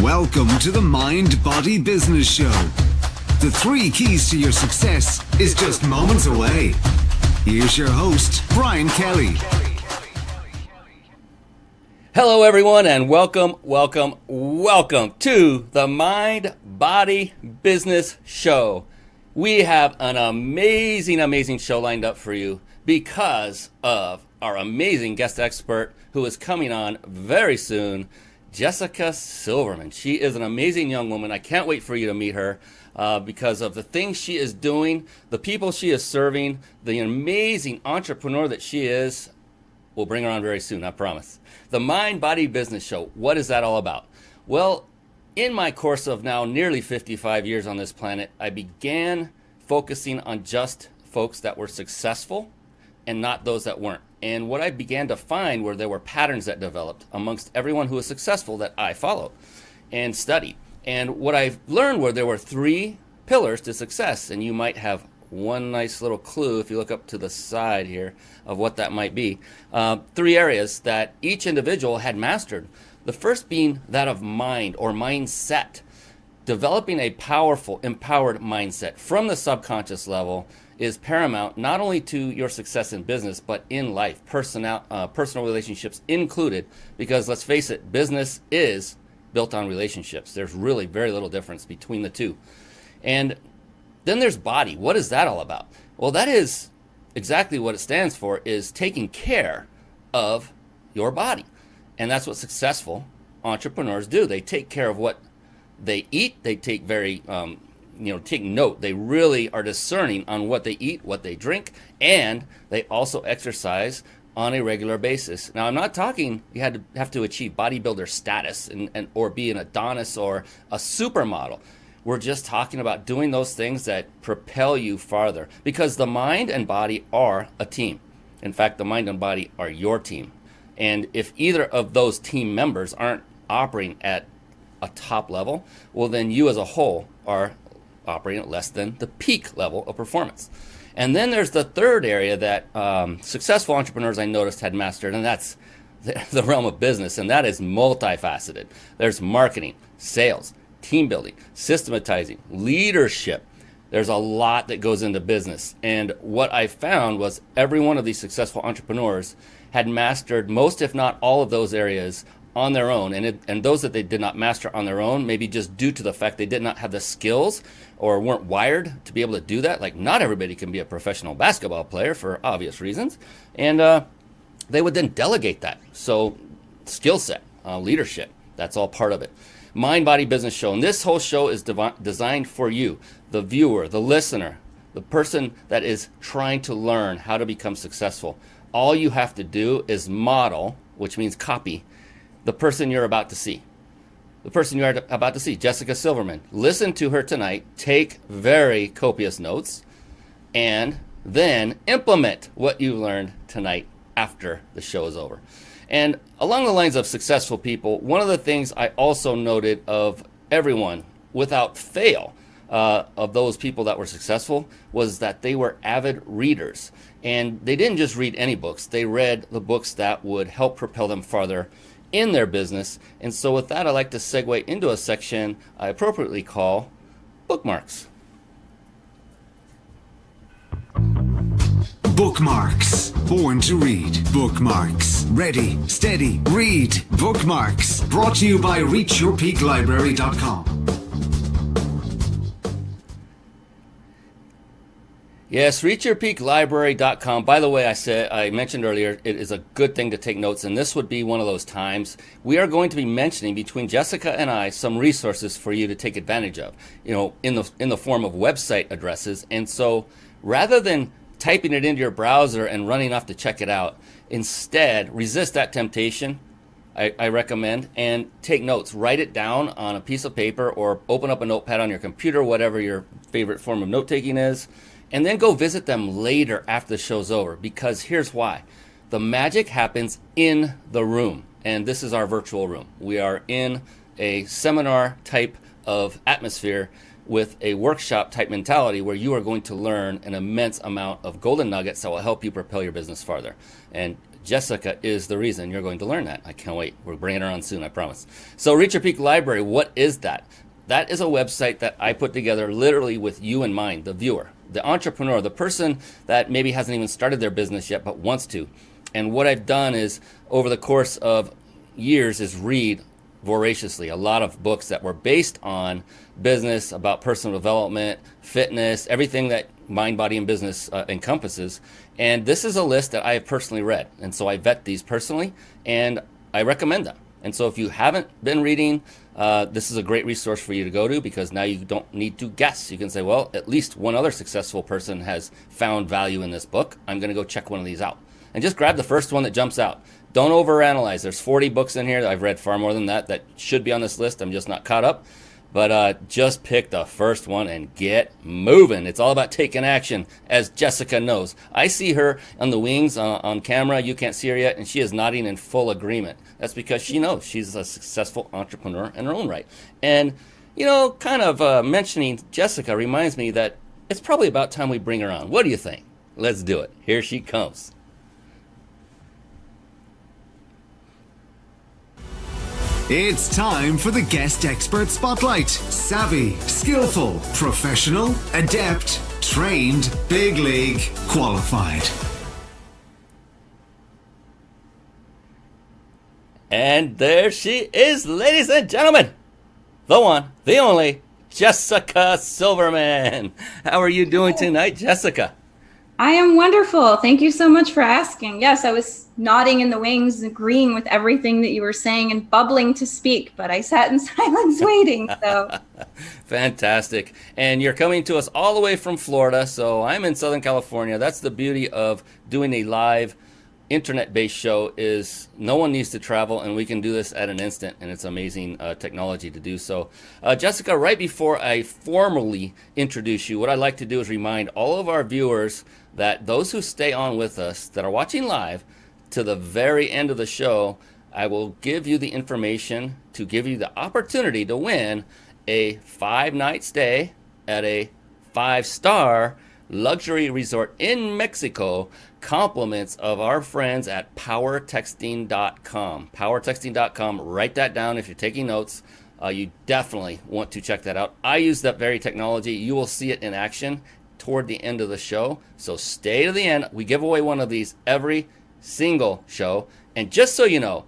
Welcome to the Mind Body Business Show. The 3 keys to your success is just moments away. Here's your host, Brian Kelly. Hello everyone, and welcome to the Mind Body Business Show. We have an amazing show lined up for you because of our amazing guest expert who is coming on very soon, Jessica Silverman. She is an amazing young woman. I can't wait for you to meet her because of the things she is doing, the people she is serving, the amazing entrepreneur that she is. We'll bring her on very soon, I promise. The Mind Body Business Show, what is that all about? Well, in my course of now nearly 55 years on this planet, I began focusing on just folks that were successful and not those that weren't. And what I began to find were there were patterns that developed amongst everyone who was successful that I followed and studied. And what I've learned were there were 3 pillars to success, and you might have one nice little clue if you look up to the side here of what that might be. 3 areas that each individual had mastered. The first being that of mind or mindset. Developing a powerful, empowered mindset from the subconscious level is paramount not only to your success in business, but in life, personal relationships included, because let's face it, business is built on relationships. There's really very little difference between the two. And then there's body. What is that all about? Well, that is exactly what it stands for, is taking care of your body. And that's what successful entrepreneurs do. They take care of what they eat. They take take note. They really are discerning on what they eat, what they drink, and they also exercise on a regular basis. Now, I'm not talking you have to achieve bodybuilder status and or be an Adonis or a supermodel. We're just talking about doing those things that propel you farther, because the mind and body are a team. In fact, the mind and body are your team. And if either of those team members aren't operating at a top level, well, then you as a whole are operating at less than the peak level of performance. And then there's the third area that successful entrepreneurs I noticed had mastered, and that's the realm of business, and that is multifaceted. There's marketing, sales, team building, systematizing, leadership. There's a lot that goes into business. And what I found was every one of these successful entrepreneurs had mastered most, if not all, of those areas on their own. And those that they did not master on their own, maybe just due to the fact they did not have the skills or weren't wired to be able to do that. Like, not everybody can be a professional basketball player for obvious reasons. And they would then delegate that. So skill set, leadership, that's all part of it. Mind Body Business Show. And this whole show is designed for you, the viewer, the listener, the person that is trying to learn how to become successful. All you have to do is model, which means copy, the person you're about to see. The person you're about to see, Jessica Silverman. Listen to her tonight, take very copious notes, and then implement what you learned tonight after the show is over. And along the lines of successful people, one of the things I also noted of everyone, without fail, of those people that were successful, was that they were avid readers. And they didn't just read any books. They read the books that would help propel them farther in their business. And so with that, I'd like to segue into a section I appropriately call bookmarks. Bookmarks. Born to read. Bookmarks. Ready, steady, read. Bookmarks. Brought to you by reachyourpeaklibrary.com. Yes, reachyourpeaklibrary.com. By the way, I mentioned earlier, it is a good thing to take notes, and this would be one of those times. We are going to be mentioning between Jessica and I some resources for you to take advantage of, in the form of website addresses. And so rather than typing it into your browser and running off to check it out, instead resist that temptation. I recommend, and take notes. Write it down on a piece of paper or open up a notepad on your computer, whatever your favorite form of note-taking is. And then go visit them later after the show's over, because here's why. The magic happens in the room, and this is our virtual room. We are in a seminar type of atmosphere with a workshop type mentality where you are going to learn an immense amount of golden nuggets that will help you propel your business farther. And Jessica is the reason you're going to learn that. I can't wait. We're bringing her on soon, I promise. So Reach Your Peak Library, what is that? That is a website that I put together literally with you in mind, the viewer, the entrepreneur, the person that maybe hasn't even started their business yet but wants to. And what I've done is, over the course of years, is read voraciously a lot of books that were based on business, about personal development, fitness, everything that mind, body, and business encompasses. And this is a list that I have personally read. And so I vet these personally, and I recommend them. And so if you haven't been reading, this is a great resource for you to go to, because now you don't need to guess. You can say, well, at least one other successful person has found value in this book. I'm going to go check one of these out. And just grab the first one that jumps out. Don't overanalyze. There's 40 books in here. I've read far more than that should be on this list. I'm just not caught up. But just pick the first one and get moving. It's all about taking action, as Jessica knows. I see her on the wings on camera. You can't see her yet, and she is nodding in full agreement. That's because she knows she's a successful entrepreneur in her own right. And, kind of mentioning Jessica reminds me that it's probably about time we bring her on. What do you think? Let's do it. Here she comes. It's time for the Guest Expert Spotlight. Savvy, skillful, professional, adept, trained, big league, qualified. And there she is, ladies and gentlemen. The one, the only, Jessica Silverman. How are you doing tonight, Jessica? I am wonderful. Thank you so much for asking. Yes, I was nodding in the wings, agreeing with everything that you were saying and bubbling to speak, but I sat in silence waiting. So fantastic. And you're coming to us all the way from Florida. So I'm in Southern California. That's the beauty of doing a live internet-based show, is no one needs to travel, and we can do this at an instant, and it's amazing technology to do so. Jessica, right before I formally introduce you, what I'd like to do is remind all of our viewers that those who stay on with us, that are watching live, to the very end of the show, I will give you the information to give you the opportunity to win a 5-night stay at a 5-star luxury resort in Mexico, compliments of our friends at powertexting.com. Powertexting.com, write that down if you're taking notes. You definitely want to check that out. I use that very technology. You will see it in action toward the end of the show. So stay to the end. We give away one of these every single show. And just so you know,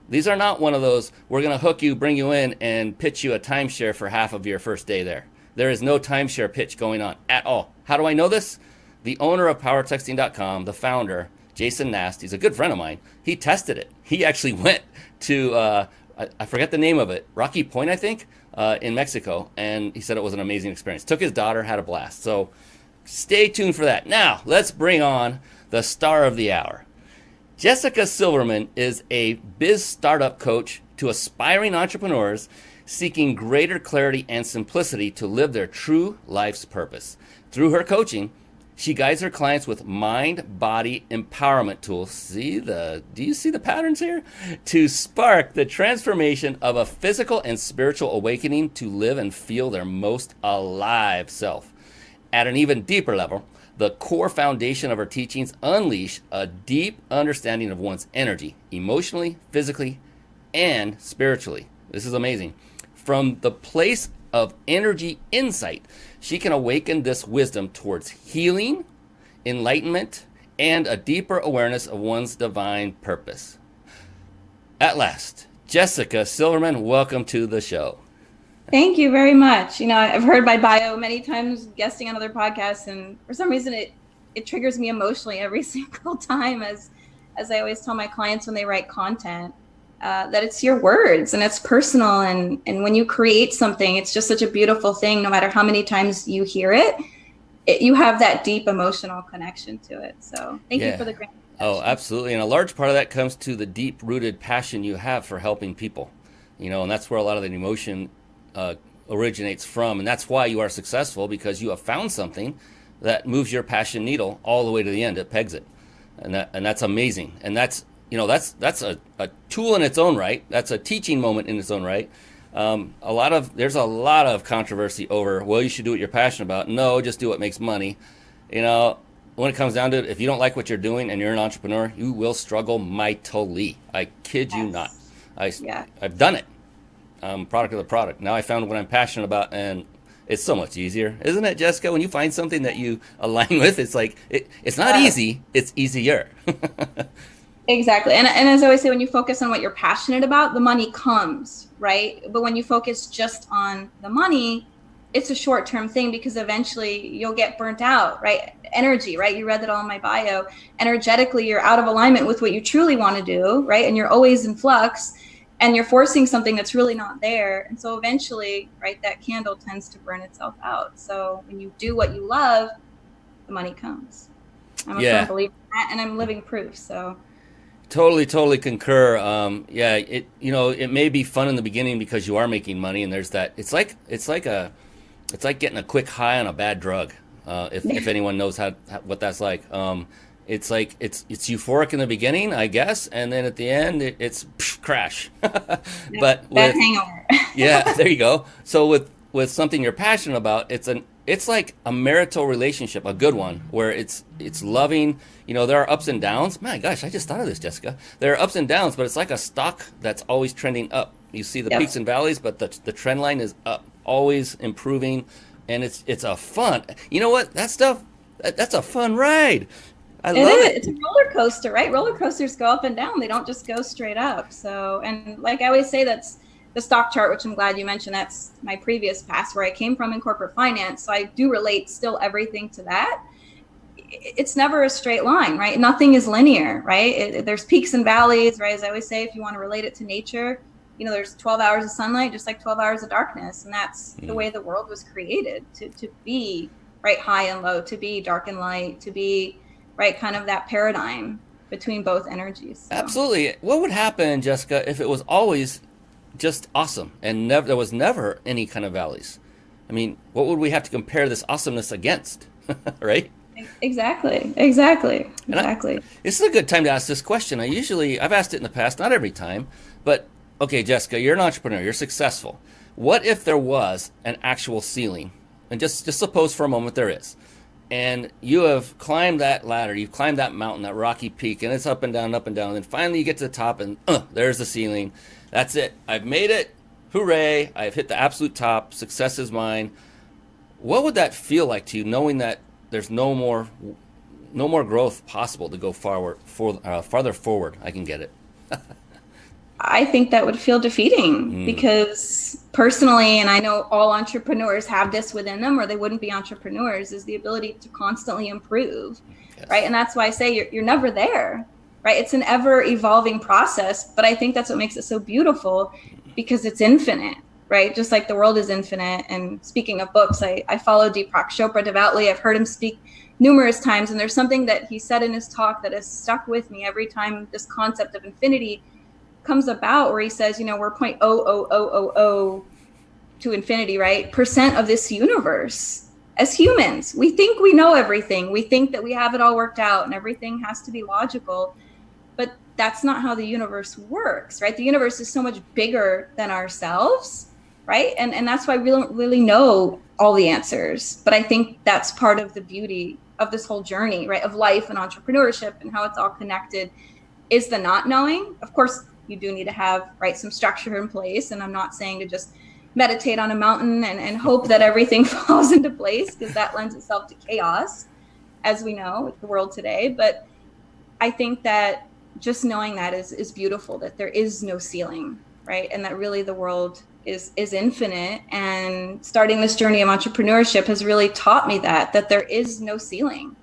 these are not one of those, we're going to hook you, bring you in, and pitch you a timeshare for half of your first day there. There is no timeshare pitch going on at all. How do I know this? The owner of powertexting.com, the founder, Jason Nast, he's a good friend of mine. He tested it. He actually went to, I forget the name of it, Rocky Point, I think, in Mexico. And he said it was an amazing experience. Took his daughter, had a blast. So stay tuned for that. Now, let's bring on the star of the hour. Jessica Silverman is a Biz Startup Coach to aspiring entrepreneurs seeking greater clarity and simplicity to live their true life's purpose. Through her coaching, she guides her clients with mind-body empowerment tools. Do you see the patterns here? To spark the transformation of a physical and spiritual awakening to live and feel their most alive self. At an even deeper level, the core foundation of her teachings unleash a deep understanding of one's energy, emotionally, physically, and spiritually. This is amazing. From the place of energy insight, she can awaken this wisdom towards healing, enlightenment, and a deeper awareness of one's divine purpose. At last, Jessica Silverman, welcome to the show. thank you very much. I've heard my bio many times guesting on other podcasts, and for some reason it triggers me emotionally every single time, as I always tell my clients when they write content. That it's your words and it's personal. And when you create something, it's just such a beautiful thing. No matter how many times you hear it, you have that deep emotional connection to it. So thank you for the great introduction. Oh, absolutely. And a large part of that comes to the deep rooted passion you have for helping people, and that's where a lot of the emotion originates from. And that's why you are successful, because you have found something that moves your passion needle all the way to the end. It pegs it. And that's amazing. And that's a tool in its own right. That's a teaching moment in its own right. There's a lot of controversy over, well, you should do what you're passionate about. No, just do what makes money. You know, when it comes down to it, if you don't like what you're doing and you're an entrepreneur, you will struggle mightily. I kid you not. I've done it. I'm product of the product. Now I found what I'm passionate about, and it's so much easier, isn't it, Jessica? When you find something that you align with, it's like it's not easy, it's easier. Exactly. And as I always say, when you focus on what you're passionate about, the money comes, right? But when you focus just on the money, it's a short-term thing, because eventually you'll get burnt out, right? Energy, right? You read that all in my bio. Energetically, you're out of alignment with what you truly want to do, right? And you're always in flux, and you're forcing something that's really not there. And so eventually, right, that candle tends to burn itself out. So when you do what you love, the money comes. I'm a firm believer in that, and I'm living proof. So totally concur. It may be fun in the beginning because you are making money, and there's that. It's like getting a quick high on a bad drug. If anyone knows what that's like. It's like it's euphoric in the beginning, I guess, and then at the end it's crash. But bad hangover. Yeah, there you go. So with something you're passionate about, it's like a marital relationship, a good one, where it's loving. You know, there are ups and downs. My gosh, I just thought of this, Jessica. There are ups and downs, but it's like a stock that's always trending up. You see the peaks and valleys, but the trend line is up, always improving, and it's a fun. You know what? That stuff, that's a fun ride. I love it. It's a roller coaster, right? Roller coasters go up and down. They don't just go straight up. So, and like I always say, that's the stock chart, which I'm glad you mentioned. That's my previous past, where I came from in corporate finance. So I do relate still everything to that. It's never a straight line, right? Nothing is linear, right? There's peaks and valleys, right? As I always say, if you want to relate it to nature, you know, there's 12 hours of sunlight, just like 12 hours of darkness. And that's the way the world was created, to be, right, high and low, to be dark and light, to be, right, kind of that paradigm between both energies. So. Absolutely. What would happen, Jessica, if it was always just awesome and there was never any kind of valleys? I mean, what would we have to compare this awesomeness against, right? Exactly. This is a good time to ask this question. I've asked it in the past, not every time, but okay, Jessica, you're an entrepreneur, you're successful. What if there was an actual ceiling? And just suppose for a moment there is. And you have climbed that ladder, you've climbed that mountain, that rocky peak, and it's up and down, and then finally you get to the top, and there's the ceiling. That's it. I've made it. Hooray. I've hit the absolute top. Success is mine. What would that feel like to you, knowing that there's no more growth possible to go farther forward? I can get it. I think that would feel defeating, because personally, and I know all entrepreneurs have this within them, or they wouldn't be entrepreneurs, is the ability to constantly improve, right? And that's why I say you're never there, right? It's an ever evolving process, but I think that's what makes it so beautiful, because it's infinite, right? Just like the world is infinite. And speaking of books, I follow Deepak Chopra devoutly. I've heard him speak numerous times, and there's something that he said in his talk that has stuck with me every time this concept of infinity comes about, where he says, you know, we're 0.00000 to infinity, right? % of this universe. As humans, we think we know everything. We think that we have it all worked out and everything has to be logical, but that's not how the universe works, right? The universe is so much bigger than ourselves, right? And that's why we don't really know all the answers. But I think that's part of the beauty of this whole journey, right? Of life and entrepreneurship and how it's all connected, is the not knowing. Of course, you do need to have, right, some structure in place. And I'm not saying to just meditate on a mountain and hope that everything falls into place, because that lends itself to chaos, as we know with the world today. But I think that just knowing that is beautiful, that there is no ceiling, right? And that really the world is infinite. And starting this journey of entrepreneurship has really taught me that there is no ceiling,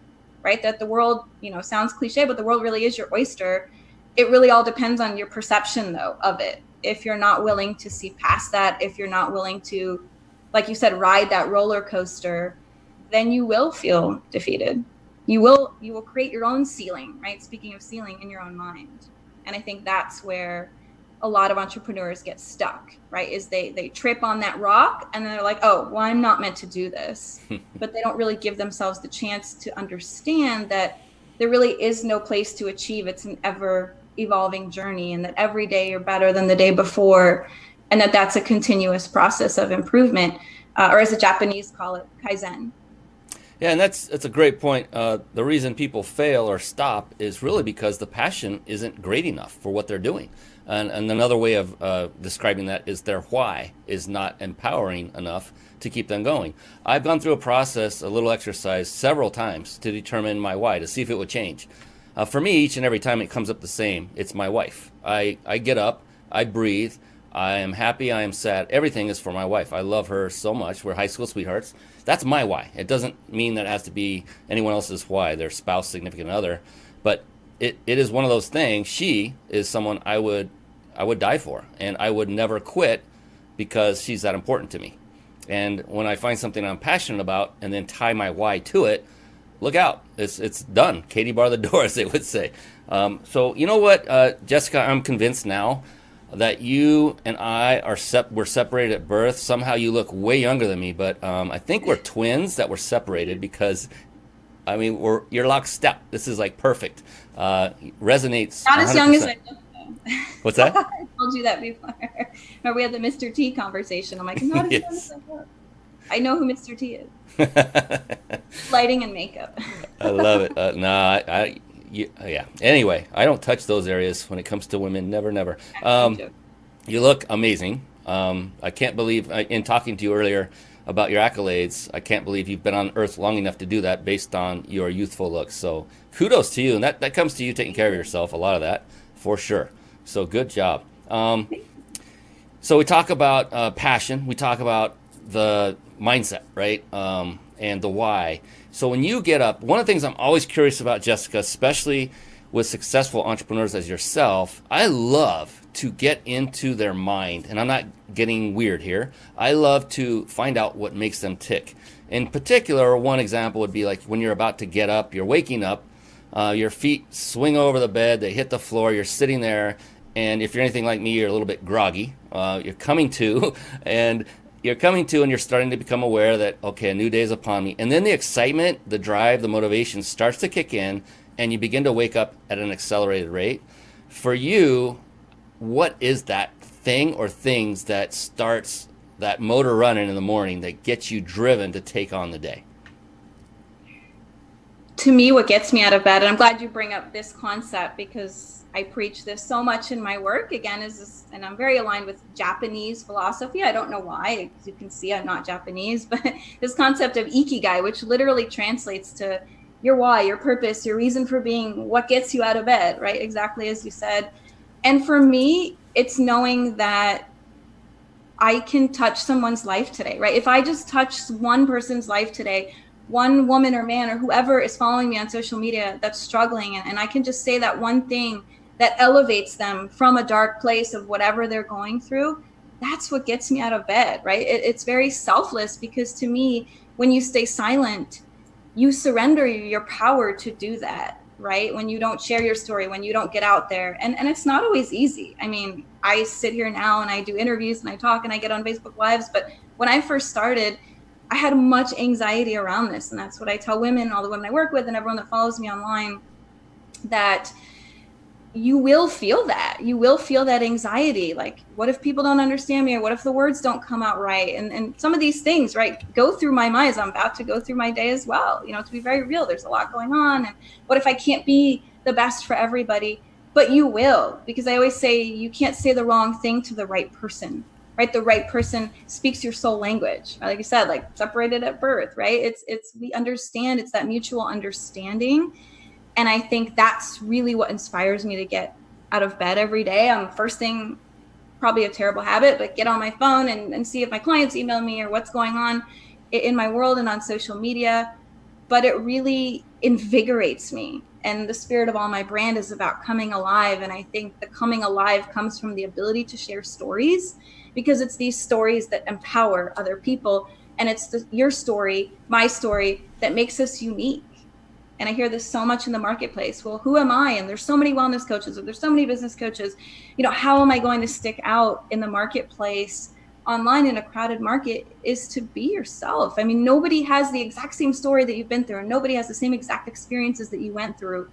right? That the world, you know, sounds cliche, but the world really is your oyster. It really all depends on your perception, though, of it. If you're not willing to see past that, if you're not willing to, like you said, ride that roller coaster, then you will feel defeated. You will create your own ceiling, right? Speaking of ceiling, in your own mind. And I think that's where a lot of entrepreneurs get stuck, right? Is they trip on that rock and then they're like, oh, well, I'm not meant to do this. But they don't really give themselves the chance to understand that there really is no place to achieve. It's an ever evolving journey, and that every day you're better than the day before. and that's a continuous process of improvement, or as the Japanese call it, kaizen. Yeah, and that's a great point. The reason people fail or stop is really because the passion isn't great enough for what they're doing. And another way of describing that is their why is not empowering enough to keep them going. I've gone through a process, a little exercise, several times to determine my why, to see if it would change. For me, each and every time it comes up the same. It's my wife. I get up, I breathe, I am happy, I am sad. Everything is for my wife. I love her so much. We're high school sweethearts. That's my why. It doesn't mean that it has to be anyone else's why, their spouse, significant other. But it is one of those things. She is someone I would die for, and I would never quit because she's that important to me. And when I find something I'm passionate about and then tie my why to it, look out. It's done. Katie bar the door, as they would say. So you know what, Jessica, I'm convinced now that you and I were separated at birth. Somehow you look way younger than me, but I think we're twins that were separated because, I mean, you're lockstep. This is like perfect. Resonates. Not as 100%. young as I look, though. What's that? I told you that before. Remember we had the Mr. T conversation. I'm like, not as young as I look. I know who Mr. T is. Lighting and makeup. I love it. Yeah. Anyway, I don't touch those areas when it comes to women. Never, never. You look amazing. I can't believe, in talking to you earlier about your accolades, I can't believe you've been on Earth long enough to do that based on your youthful looks. So kudos to you. And that comes to you taking care of yourself, a lot of that, for sure. So good job. So we talk about passion. We talk about the mindset, right? And the why. So when you get up, one of the things I'm always curious about, Jessica, especially with successful entrepreneurs as yourself, I love to get into their mind, and I'm not getting weird here. I love to find out what makes them tick. In particular, one example would be like when you're about to get up, you're waking up, your feet swing over the bed, they hit the floor, you're sitting there, and if you're anything like me, you're a little bit groggy. You're coming to, and you're starting to become aware that, okay, a new day is upon me. And then the excitement, the drive, the motivation starts to kick in, and you begin to wake up at an accelerated rate. For you, what is that thing or things that starts that motor running in the morning that gets you driven to take on the day? To me, what gets me out of bed, and I'm glad you bring up this concept because I preach this so much in my work, again, and I'm very aligned with Japanese philosophy. I don't know why, as you can see, I'm not Japanese, but this concept of ikigai, which literally translates to your why, your purpose, your reason for being, what gets you out of bed, right? Exactly as you said. And for me, it's knowing that I can touch someone's life today, right? If I just touch one person's life today, one woman or man or whoever is following me on social media that's struggling, and I can just say that one thing that elevates them from a dark place of whatever they're going through, that's what gets me out of bed, right? It's very selfless, because to me, when you stay silent, you surrender your power to do that, right? When you don't share your story, when you don't get out there, and it's not always easy. I mean, I sit here now and I do interviews and I talk and I get on Facebook Lives, but when I first started, I had much anxiety around this. And that's what I tell women, all the women I work with and everyone that follows me online, that you will feel that. You will feel that anxiety. Like, what if people don't understand me? Or what if the words don't come out right? And some of these things, right, go through my mind as I'm about to go through my day as well. You know, to be very real, there's a lot going on. And what if I can't be the best for everybody? But you will, because I always say you can't say the wrong thing to the right person, right? The right person speaks your soul language. Like you said, like separated at birth, right? We understand, it's that mutual understanding. And I think that's really what inspires me to get out of bed every day. First thing, probably a terrible habit, but get on my phone and see if my clients email me or what's going on in my world and on social media. But it really invigorates me. And the spirit of all my brand is about coming alive. And I think the coming alive comes from the ability to share stories, because it's these stories that empower other people. And it's your story, my story, that makes us unique. And I hear this so much in the marketplace. Well, who am I? And there's so many wellness coaches, or there's so many business coaches. You know, how am I going to stick out in the marketplace online in a crowded market? Is to be yourself. I mean, nobody has the exact same story that you've been through, and nobody has the same exact experiences that you went through.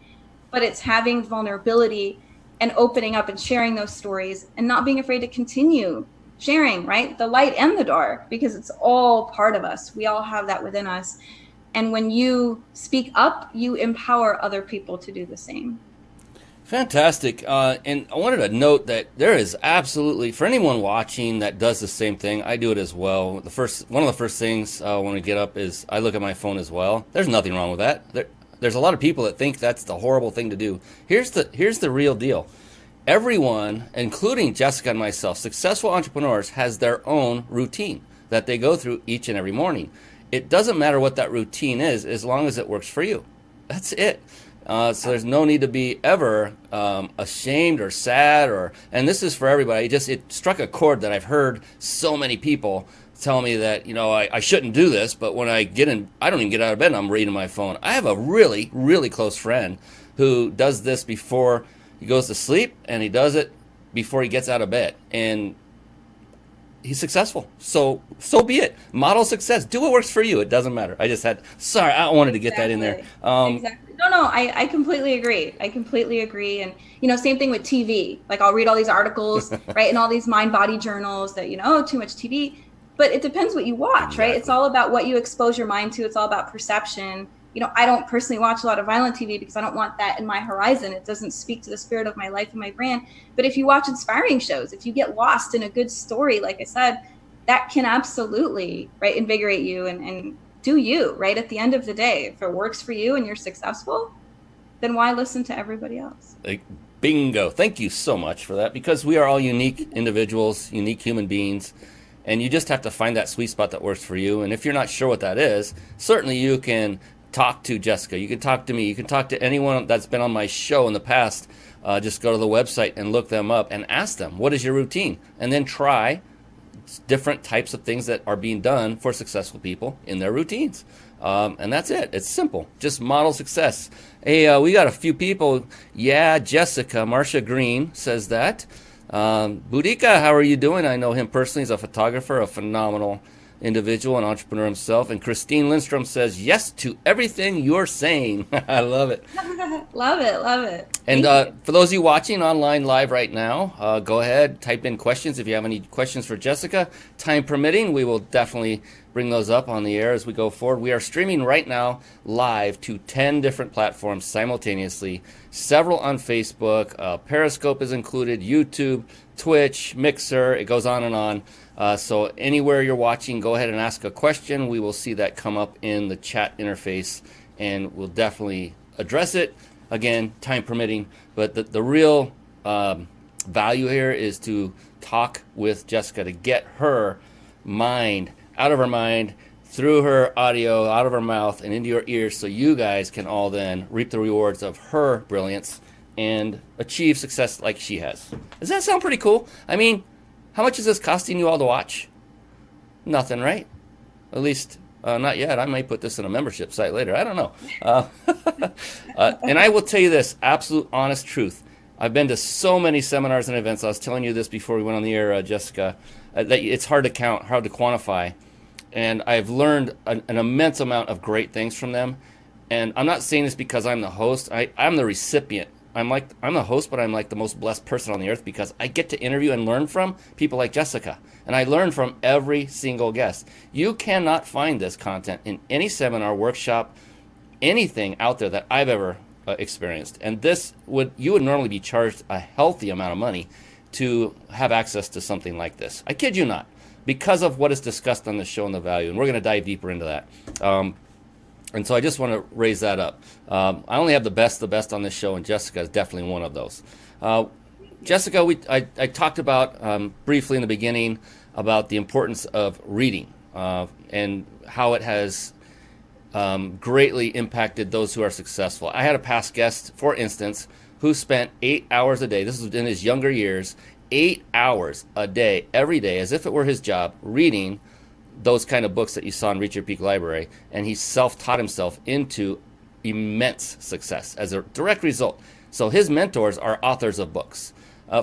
But it's having vulnerability and opening up and sharing those stories and not being afraid to continue sharing, right? The light and the dark, because it's all part of us. We all have that within us. And when you speak up, you empower other people to do the same. Fantastic. And I wanted to note that there is absolutely, for anyone watching that does the same thing, I do it as well. One of the first things when I get up is I look at my phone as well. There's nothing wrong with that. There's a lot of people that think that's the horrible thing to do. Here's the real deal. Everyone, including Jessica and myself, successful entrepreneurs, has their own routine that they go through each and every morning. It doesn't matter what that routine is as long as it works for you. That's it. So there's no need to be ever ashamed or sad, and this is for everybody. It struck a chord that I've heard so many people tell me that, I shouldn't do this, but when I get in, I don't even get out of bed and I'm reading my phone. I have a really, really close friend who does this before he goes to sleep, and he does it before he gets out of bed. And he's successful. So be it. Model success. Do what works for you. It doesn't matter. I wanted to get that in there. Exactly. No, I completely agree. And, same thing with TV. Like, I'll read all these articles, right, and all these mind-body journals that, too much TV. But it depends what you watch, exactly. Right? It's all about what you expose your mind to. It's all about perception. I don't personally watch a lot of violent TV because I don't want that in my horizon. It doesn't speak to the spirit of my life and my brand. But if you watch inspiring shows, if you get lost in a good story, like I said, that can absolutely, right, invigorate you and do you, right? At the end of the day, if it works for you and you're successful, then why listen to everybody else? Bingo. Thank you so much for that, because we are all unique individuals, unique human beings. And you just have to find that sweet spot that works for you. And if you're not sure what that is, certainly you can talk to Jessica. You can talk to me. You can talk to anyone that's been on my show in the past. Just go to the website and look them up and ask them, what is your routine? And then try different types of things that are being done for successful people in their routines. And that's it. It's simple. Just model success. Hey, we got a few people. Yeah, Jessica, Marcia Green says that. Boudica, how are you doing? I know him personally. He's a photographer, a phenomenal individual, an entrepreneur himself. And Christine Lindstrom says yes to everything you're saying. I love it. Love it. And for those of you watching online live right now, go ahead, type in questions. If you have any questions for Jessica, time permitting, we will definitely bring those up on the air as we go forward. We are streaming right now live to 10 different platforms simultaneously, several on Facebook. Periscope is included, YouTube, Twitch, Mixer. It goes on and on. So anywhere you're watching, go ahead and ask a question. We will see that come up in the chat interface, and we'll definitely address it, again, time permitting. But the real value here is to talk with Jessica, to get her mind out of her mind, through her audio, out of her mouth, and into your ears, so you guys can all then reap the rewards of her brilliance and achieve success like she has. Does that sound pretty cool? I mean, how much is this costing you all to watch? Nothing, right? At least not yet. I might put this in a membership site later. I don't know. And I will tell you this, absolute honest truth. I've been to so many seminars and events. I was telling you this before we went on the air, Jessica, that it's hard to count, hard to quantify. And I've learned an immense amount of great things from them. And I'm not saying this because I'm the host. I'm the recipient. I'm the host, but I'm like the most blessed person on the earth because I get to interview and learn from people like Jessica. And I learn from every single guest. You cannot find this content in any seminar, workshop, anything out there that I've ever experienced. And you would normally be charged a healthy amount of money to have access to something like this. I kid you not, because of what is discussed on the show and the value. And we're going to dive deeper into that. And so I just want to raise that up. I only have the best on this show, and Jessica is definitely one of those. Jessica, I talked about briefly in the beginning about the importance of reading and how it has greatly impacted those who are successful. I had a past guest, for instance, who spent 8 hours a day, this was in his younger years, 8 hours a day, every day, as if it were his job, reading those kind of books that you saw in Reach Your Peak Library, and he self-taught himself into immense success as a direct result. So his mentors are authors of books.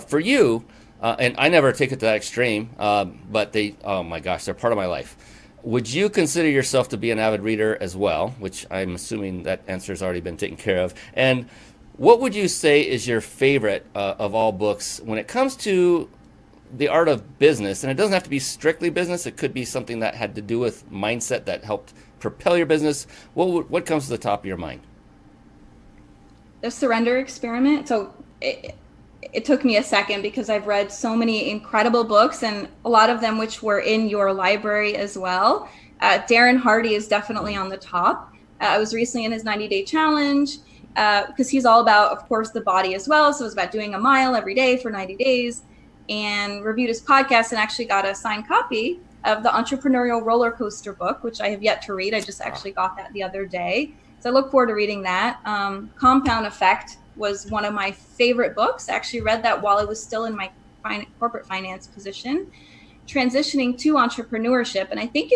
For you, and I never take it to that extreme, but oh my gosh, they're part of my life. Would you consider yourself to be an avid reader as well, which I'm assuming that answer has already been taken care of? And what would you say is your favorite of all books when it comes to the art of business, and it doesn't have to be strictly business. It could be something that had to do with mindset that helped propel your business. What comes to the top of your mind? The surrender experiment. So it took me a second because I've read so many incredible books, and a lot of them which were in your library as well. Darren Hardy is definitely on the top. I was recently in his 90-day challenge because he's all about, of course, the body as well. So it was about doing a mile every day for 90 days, and reviewed his podcast and actually got a signed copy of the Entrepreneurial Roller Coaster book, which I have yet to read. I just actually got that the other day. So I look forward to reading that. Compound Effect was one of my favorite books. I actually read that while I was still in my corporate finance position, transitioning to entrepreneurship. And I think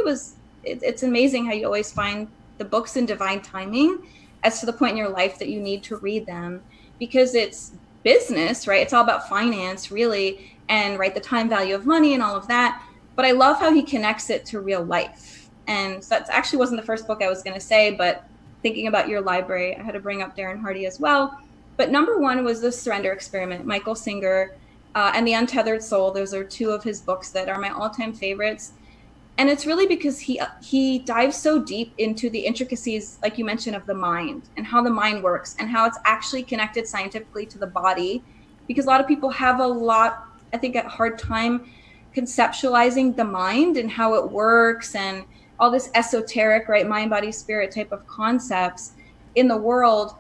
it's amazing how you always find the books in divine timing as to the point in your life that you need to read them, because it's business, right? It's all about finance, really, and right, the time value of money and all of that. But I love how he connects it to real life. And so that actually wasn't the first book I was going to say, but thinking about your library, I had to bring up Darren Hardy as well. But number one was The Surrender Experiment, Michael Singer, and The Untethered Soul. Those are two of his books that are my all-time favorites. And it's really because he dives so deep into the intricacies, like you mentioned, of the mind and how the mind works and how it's actually connected scientifically to the body. Because a lot of people have a hard time conceptualizing the mind and how it works and all this esoteric, right, mind, body, spirit type of concepts in the world.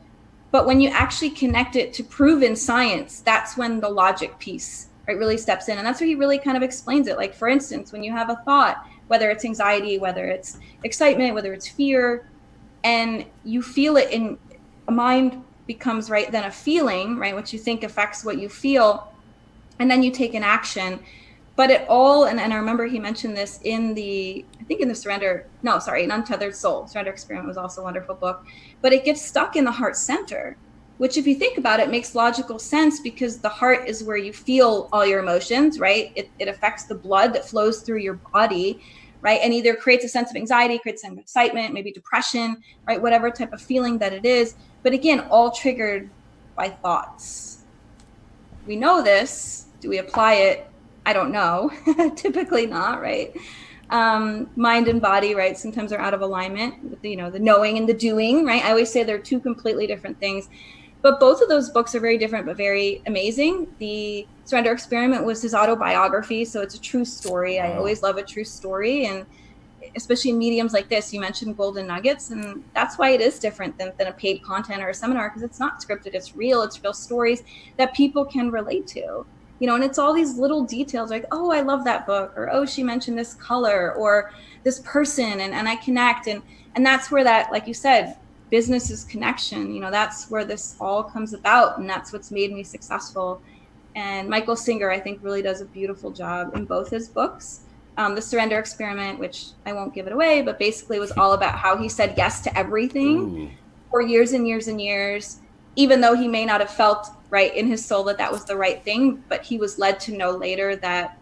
But when you actually connect it to proven science, that's when the logic piece, right, really steps in. And that's where he really kind of explains it. Like, for instance, when you have a thought, whether it's anxiety, whether it's excitement, whether it's fear, and you feel it in a mind becomes, right, then a feeling, right, what you think affects what you feel, and then you take an action. But it all, and I remember he mentioned this in Untethered Soul. Surrender Experiment was also a wonderful book, but it gets stuck in the heart center, which if you think about it, makes logical sense because the heart is where you feel all your emotions, right? It affects the blood that flows through your body, right? And either creates a sense of anxiety, creates some excitement, maybe depression, right? Whatever type of feeling that it is. But again, all triggered by thoughts. We know this. Do we apply it? I don't know. Typically not, right? Mind and body, right? Sometimes are out of alignment with the knowing and the doing, right? I always say they're two completely different things. But both of those books are very different, but very amazing. The Surrender Experiment was his autobiography, so it's a true story. Wow. I always love a true story, and especially in mediums like this, you mentioned golden nuggets, and that's why it is different than a paid content or a seminar, because it's not scripted, it's real stories that people can relate to. And it's all these little details like, oh, I love that book, or oh, she mentioned this color or this person, and I connect. And that's where that, like you said, business is connection. That's where this all comes about, and that's what's made me successful. And Michael Singer, I think, really does a beautiful job in both his books. The Surrender Experiment, which I won't give it away, but basically was all about how he said yes to everything for years and years and years, even though he may not have felt right in his soul that was the right thing, but he was led to know later that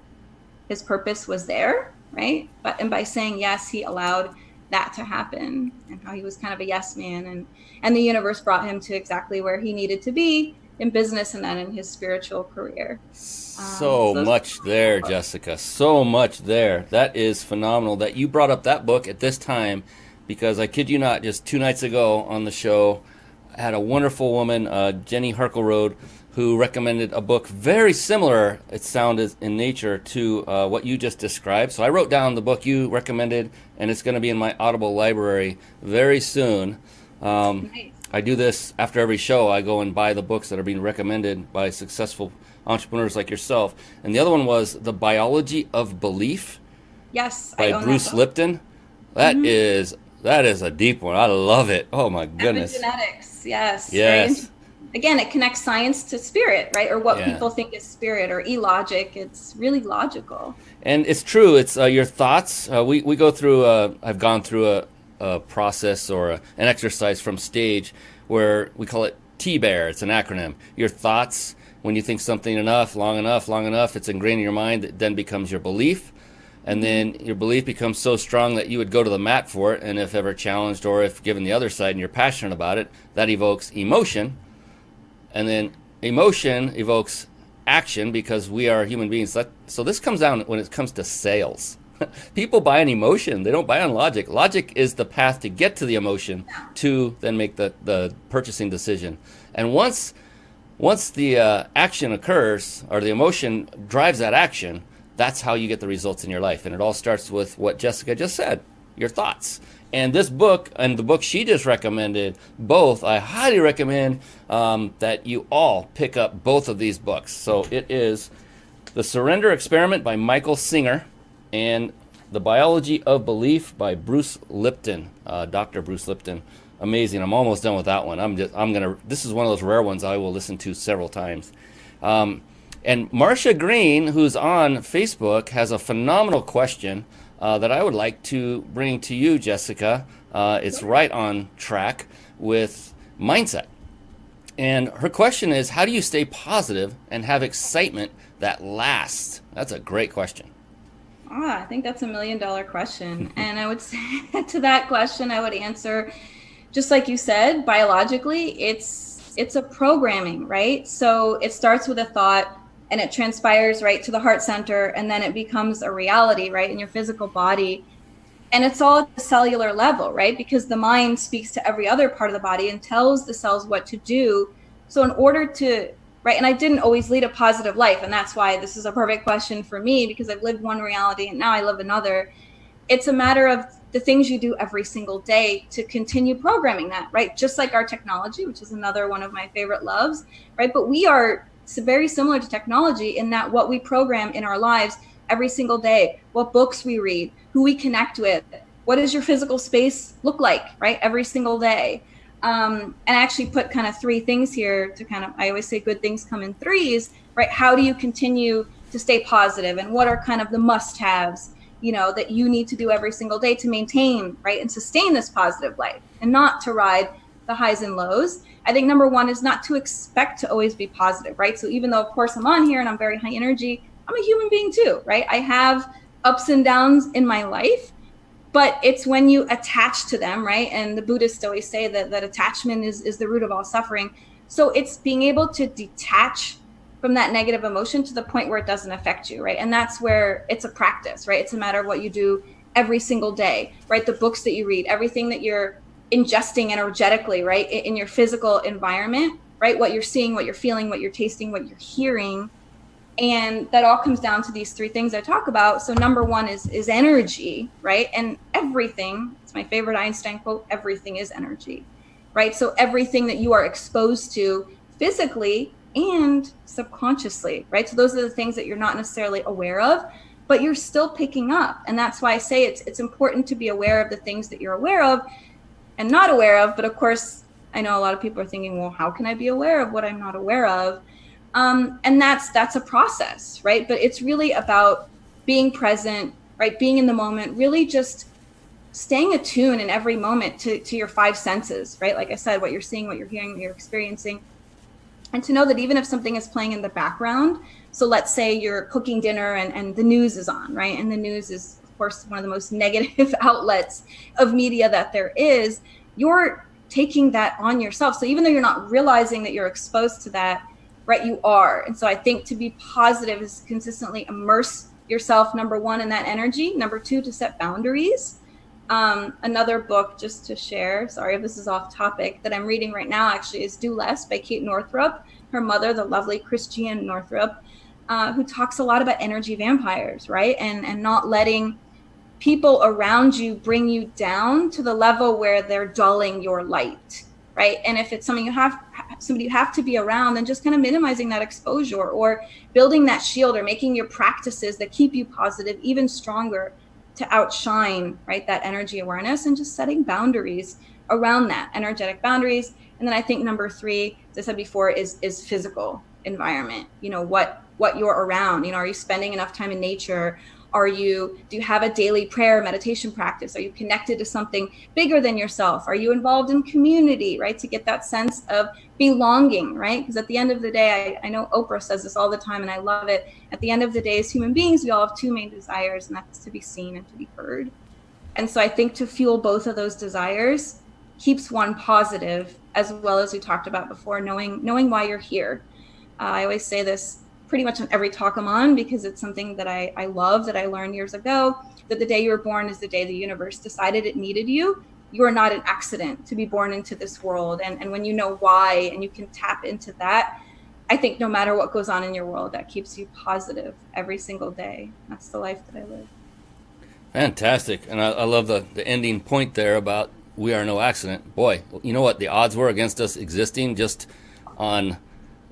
his purpose was there, right? And by saying yes, he allowed that to happen, and how he was kind of a yes man, and the universe brought him to exactly where he needed to be in business and then in his spiritual career. So much there, Jessica. So much there. That is phenomenal that you brought up that book at this time, because I kid you not, just 2 nights ago on the show, I had a wonderful woman, Jenny Harkleroad, who recommended a book very similar, it sounded in nature, to what you just described. So I wrote down the book you recommended, and it's going to be in my Audible library very soon. Nice. I do this after every show. I go and buy the books that are being recommended by successful entrepreneurs like yourself. And the other one was The Biology of Belief. Yes, by Bruce Lipton. That is a deep one. I love it. Oh my goodness. Epigenetics, yes. Yes. Again, it connects science to spirit, right? Or what people think is spirit, or e-logic. It's really logical. And it's true. It's your thoughts. We go through, I've gone through a process or an exercise from Stage where we call it T-BEAR. It's an acronym. Your thoughts, when you think something long enough, it's ingrained in your mind. It then becomes your belief. And then your belief becomes so strong that you would go to the mat for it. And if ever challenged, or if given the other side and you're passionate about it, that evokes emotion. And then emotion evokes action because we are human beings. So this comes down when it comes to sales. People buy on emotion. They don't buy on logic. Logic is the path to get to the emotion to then make the purchasing decision. And once the action occurs or the emotion drives that action, that's how you get the results in your life. And it all starts with what Jessica just said, your thoughts. And this book and the book she just recommended, both, I highly recommend that you all pick up both of these books. So it is The Surrender Experiment by Michael Singer and The Biology of Belief by Bruce Lipton, Dr. Bruce Lipton. Amazing. I'm almost done with that one. This is one of those rare ones I will listen to several times. And Marcia Green, who's on Facebook, has a phenomenal question that I would like to bring to you, Jessica. It's right on track with mindset. And her question is, how do you stay positive and have excitement that lasts? That's a great question. I think that's $1 million question. And I would say to that question, I would answer, just like you said, biologically, it's a programming, right? So it starts with a thought and it transpires right to the heart center, and then it becomes a reality, right, in your physical body. And it's all at the cellular level, right? Because the mind speaks to every other part of the body and tells the cells what to do. So in order to, right, and I didn't always lead a positive life, and that's why this is a perfect question for me, because I've lived one reality and now I live another. It's a matter of the things you do every single day to continue programming that, right? Just like our technology, which is another one of my favorite loves, right? But we are very similar to technology in that what we program in our lives every single day, what books we read, who we connect with, what does your physical space look like, right? Every single day. And I actually put kind of 3 things here to kind of, I always say good things come in threes, right? How do you continue to stay positive, and what are kind of the must-haves, you know, that you need to do every single day to maintain, right, and sustain this positive life, and not to ride the highs and lows. I think number 1 is not to expect to always be positive, right? So even though, of course, I'm on here and I'm very high energy, I'm a human being too, right? I have ups and downs in my life, but it's when you attach to them, right? And the Buddhists always say that attachment is the root of all suffering. So it's being able to detach from that negative emotion to the point where it doesn't affect you, right? And that's where it's a practice, right? It's a matter of what you do every single day, right? The books that you read, everything that you're ingesting energetically, right, in your physical environment, right? What you're seeing, what you're feeling, what you're tasting, what you're hearing. And that all comes down to these 3 things I talk about. So number 1 is energy, right? And everything, it's my favorite Einstein quote, everything is energy, right? So everything that you are exposed to physically and subconsciously, right? So those are the things that you're not necessarily aware of, but you're still picking up. And that's why I say it's important to be aware of the things that you're aware of and not aware of. But of course, I know a lot of people are thinking, well, how can I be aware of what I'm not aware of? And that's a process, right? But it's really about being present, right? Being in the moment, really just staying attuned in every moment to your 5 senses, right? Like I said, what you're seeing, what you're hearing, what you're experiencing. And to know that even if something is playing in the background, so let's say you're cooking dinner and the news is on, right? And the news is, of course, one of the most negative outlets of media that there is. You're taking that on yourself. So even though you're not realizing that you're exposed to that, right, you are. And so I think to be positive is consistently immerse yourself, number 1, in that energy. Number 2, to set boundaries. Another book, just to share, sorry if this is off topic, that I'm reading right now actually is Do Less by Kate Northrup. Her mother, the lovely Christiane Northrup, who talks a lot about energy vampires, right? And not letting people around you bring you down to the level where they're dulling your light, right? And if it's somebody you have to be around, then just kind of minimizing that exposure, or building that shield, or making your practices that keep you positive even stronger to outshine, right, that energy awareness, and just setting boundaries around that, energetic boundaries. And then I think number 3, as I said before, is physical environment. You know, what you're around. You know, are you spending enough time in nature? Do you have a daily prayer meditation practice? Are you connected to something bigger than yourself? Are you involved in community, right? To get that sense of belonging, right? Because at the end of the day, I know Oprah says this all the time and I love it. At the end of the day, as human beings, we all have 2 main desires, and that's to be seen and to be heard. And so I think to fuel both of those desires keeps one positive, as well as we talked about before, knowing why you're here. I always say this, pretty much on every talk I'm on, because it's something that I love, that I learned years ago, that the day you were born is the day the universe decided it needed you. You are not an accident to be born into this world. And when you know why and you can tap into that, I think no matter what goes on in your world, that keeps you positive every single day. That's the life that I live. Fantastic. And I love the ending point there about we are no accident. Boy, you know what the odds were against us existing just on,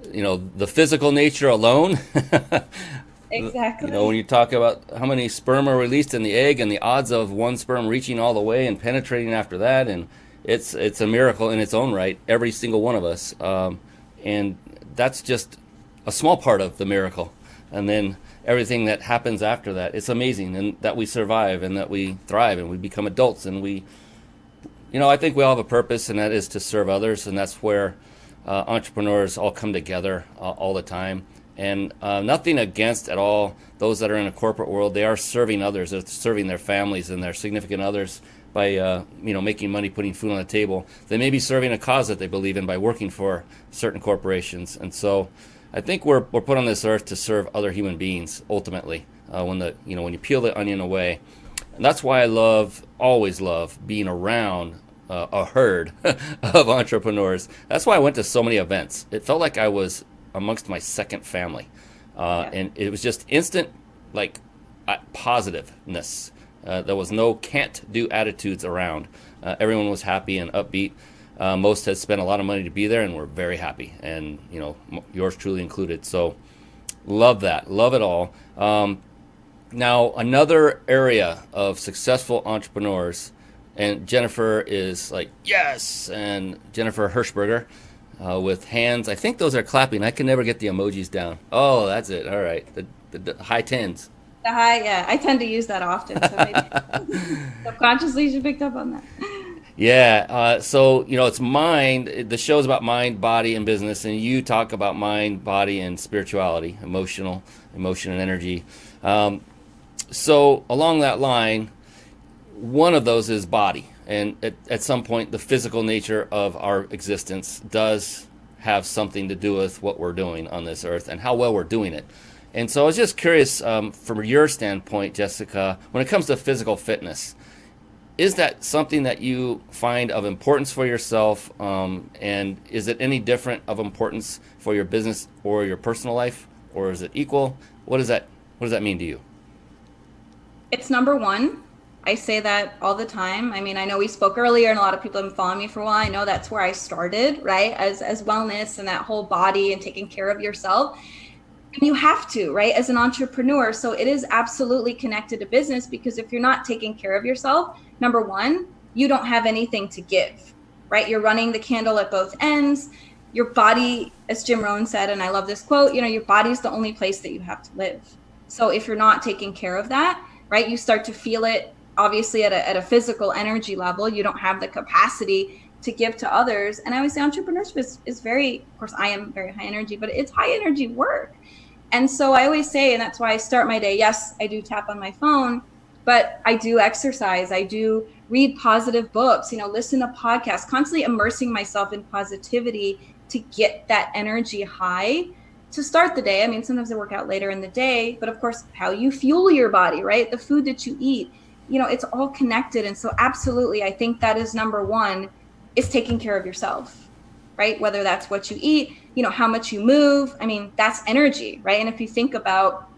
the physical nature alone. Exactly. When you talk about how many sperm are released in the egg and the odds of one sperm reaching all the way and penetrating after that, and it's a miracle in its own right, every single one of us. And that's just a small part of the miracle. And then everything that happens after that, it's amazing, and that we survive and that we thrive and we become adults. And I think we all have a purpose, and that is to serve others. And that's where entrepreneurs all come together all the time. And nothing against at all those that are in a corporate world. They are serving others. They're serving their families and their significant others by making money, putting food on the table. They may be serving a cause that they believe in by working for certain corporations. And so I think we're put on this earth to serve other human beings ultimately. When you peel the onion away, and that's why I always love being around a herd of entrepreneurs. That's why I went to so many events. It felt like I was amongst my second family, and it was just instant, positiveness. There was no can't-do attitudes around. Everyone was happy and upbeat. Most had spent a lot of money to be there, and were very happy, and yours truly included. So, love that, love it all. Now, another area of successful entrepreneurs, and Jennifer is like yes, and Jennifer Hirschberger. With hands, I think those are clapping. I can never get the emojis down. Oh, that's it. All right, the high tens. The high, yeah. I tend to use that often, so maybe subconsciously you picked up on that. Yeah. So it's mind. The show's about mind, body, and business, and you talk about mind, body, and spirituality, emotion and energy. So along that line, one of those is body. And at some point, the physical nature of our existence does have something to do with what we're doing on this earth and how well we're doing it. And so I was just curious, from your standpoint, Jessica, when it comes to physical fitness, is that something that you find of importance for yourself? And is it any different of importance for your business or your personal life? Or is it equal? What does that mean to you? It's number one. I say that all the time. I mean, I know we spoke earlier and a lot of people have been following me for a while. I know that's where I started, right? As wellness and that whole body and taking care of yourself. And you have to, right? As an entrepreneur. So it is absolutely connected to business, because if you're not taking care of yourself, number one, you don't have anything to give, right? You're running the candle at both ends. Your body, as Jim Rohn said, and I love this quote, your body's the only place that you have to live. So if you're not taking care of that, right, you start to feel it. Obviously at a physical energy level, you don't have the capacity to give to others. And I always say entrepreneurship is very, of course I am very high energy, but it's high energy work. And so I always say, and that's why I start my day, yes, I do tap on my phone, but I do exercise. I do read positive books, listen to podcasts, constantly immersing myself in positivity to get that energy high to start the day. I mean, sometimes I work out later in the day, but of course, how you fuel your body, right? The food that you eat, it's all connected. And so absolutely, I think that is number one, is taking care of yourself, right? Whether that's what you eat, how much you move. I mean, that's energy, right? And if you think about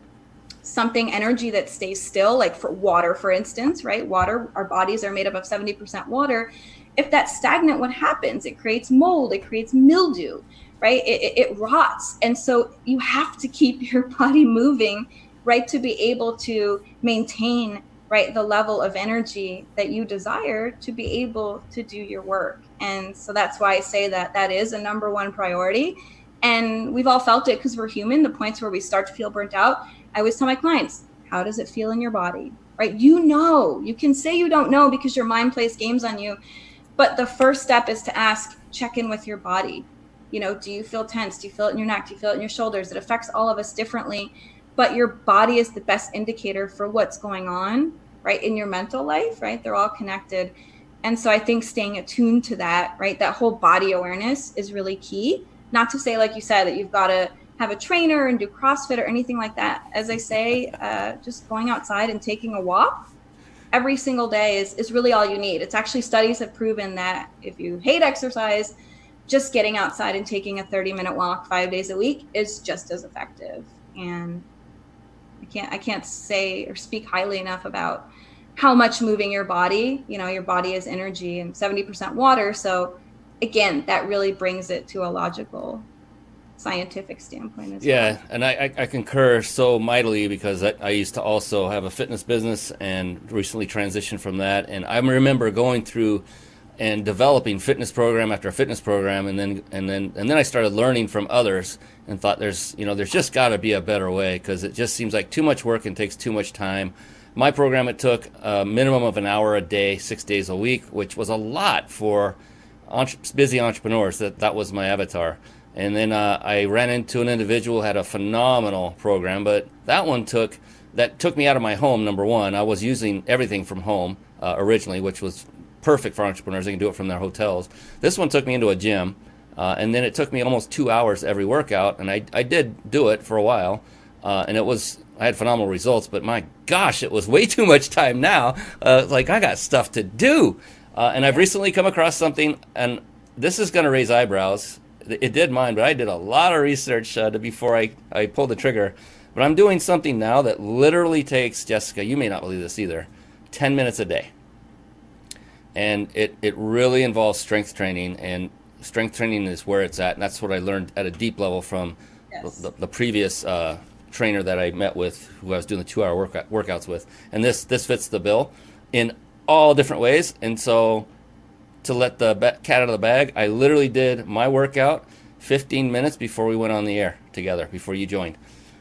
something energy that stays still, like for water, for instance, right? Water, our bodies are made up of 70% water. If that's stagnant, what happens? It creates mold, it creates mildew, right? It rots. And so you have to keep your body moving, right? To be able to maintain, right, the level of energy that you desire to be able to do your work. And so that's why I say that is a number one priority. And we've all felt it because we're human, the points where we start to feel burnt out. I always tell my clients, how does it feel in your body, right? You can say you don't know because your mind plays games on you. But the first step is to check in with your body. Do you feel tense? Do you feel it in your neck? Do you feel it in your shoulders? It affects all of us differently. But your body is the best indicator for what's going on, right, in your mental life, right? They're all connected. And so I think staying attuned to that, right, that whole body awareness is really key. Not to say, like you said, that you've got to have a trainer and do CrossFit or anything like that. As I say, just going outside and taking a walk every single day is really all you need. It's actually, studies have proven that if you hate exercise, just getting outside and taking a 30-minute walk 5 days a week is just as effective. And I can't say or speak highly enough about how much moving your body, your body is energy and 70% water. So again, that really brings it to a logical scientific standpoint as well. Yeah, and I concur so mightily, because I used to also have a fitness business and recently transitioned from that. And I remember going through and developing fitness program after fitness program, and then I started learning from others and thought there's just got to be a better way, because it just seems like too much work and takes too much time. My program, it took a minimum of an hour a day, 6 days a week, which was a lot for busy entrepreneurs. That was my avatar. And then I ran into an individual who had a phenomenal program, but that took me out of my home, number one. I was using everything from home originally, which was perfect for entrepreneurs. They can do it from their hotels. This one took me into a gym, and then it took me almost 2 hours every workout, and I did do it for a while, and I had phenomenal results, but my gosh, it was way too much time now. Like, I got stuff to do. And I've recently come across something, and this is going to raise eyebrows. It did mine, but I did a lot of research before I pulled the trigger. But I'm doing something now that literally takes, Jessica, you may not believe this either, 10 minutes a day. And it really involves strength training, and strength training is where it's at. And that's what I learned at a deep level from the previous trainer that I met with, who I was doing the 2-hour workouts with. And this fits the bill in all different ways. And so, to let the cat out of the bag, I literally did my workout 15 minutes before we went on the air together, before you joined.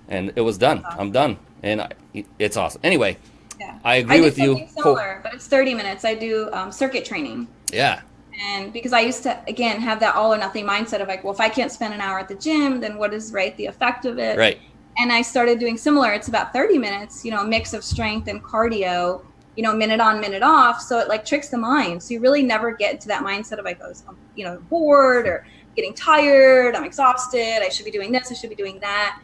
And it was done. Awesome. I'm done. And it's awesome. Anyway, yeah. I agree with you. Similar, but it's 30 minutes. I do circuit training. Yeah. And because I used to, again, have that all or nothing mindset of like, well, if I can't spend an hour at the gym, then what is the effect of it? Right. And I started doing similar. It's about 30 minutes, a mix of strength and cardio, minute on, minute off. So it like tricks the mind. So you really never get into that mindset of like, bored or getting tired. I'm exhausted. I should be doing this. I should be doing that.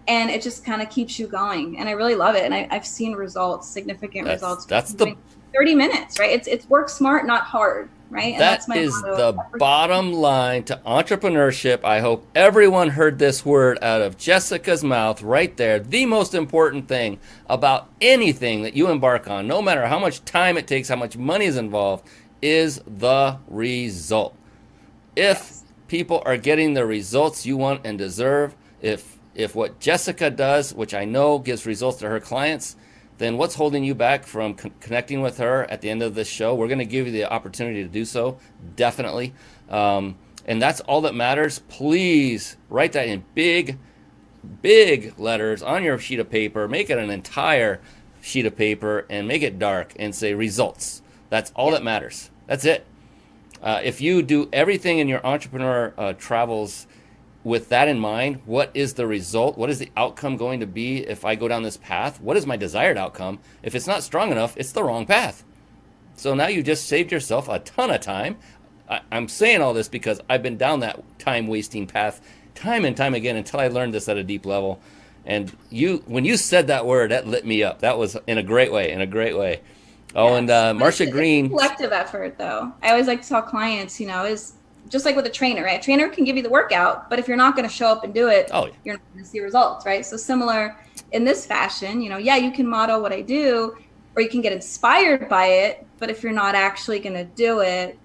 And it just kind of keeps you going. And I really love it. And I've seen results, significant results. That's the 30 minutes, right? It's work smart, not hard, right? And that's my motto. The bottom line to entrepreneurship. I hope everyone heard this word out of Jessica's mouth right there. The most important thing about anything that you embark on, no matter how much time it takes, how much money is involved, is the result. If people are getting the results you want and deserve, if what Jessica does, which I know gives results to her clients, then what's holding you back from connecting with her at the end of this show? We're going to give you the opportunity to do so, definitely. And that's all that matters. Please write that in big, big letters on your sheet of paper. Make it an entire sheet of paper and make it dark and say results. That's all that matters. That's it. If you do everything in your entrepreneur travels with that in mind, what is the result? What is the outcome going to be if I go down this path? What is my desired outcome? If it's not strong enough, it's the wrong path. So now you just saved yourself a ton of time. I'm saying all this because I've been down that time-wasting path time and time again until I learned this at a deep level. And when you said that word, that lit me up. That was in a great way, Oh, and Marcia Green. It's a collective effort, though. I always like to tell clients, is just like with a trainer, right? A trainer can give you the workout, but if you're not going to show up and do it, you're not going to see results, right? So similar in this fashion, you can model what I do, or you can get inspired by it, but if you're not actually going to do it.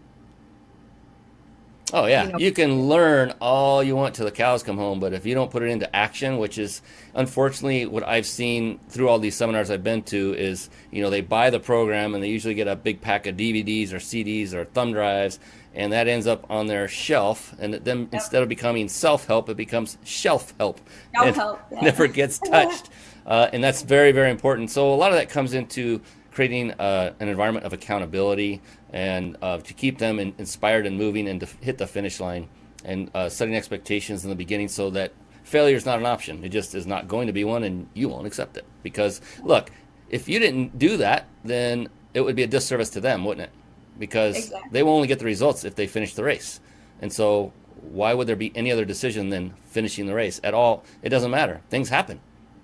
Oh, yeah. You can learn all you want till the cows come home, but if you don't put it into action, which is unfortunately what I've seen through all these seminars I've been to is, they buy the program and they usually get a big pack of DVDs or CDs or thumb drives, and that ends up on their shelf. And then instead of becoming self-help, it becomes shelf-help. Self-help, never gets touched. And that's very, very important. So a lot of that comes into creating an environment of accountability and to keep them inspired and moving and to hit the finish line, and setting expectations in the beginning so that failure is not an option. It just is not going to be one, and you won't accept it. Because, look, if you didn't do that, then it would be a disservice to them, wouldn't it? Because they will only get the results if they finish the race. And so why would there be any other decision than finishing the race at all? It doesn't matter. Things happen.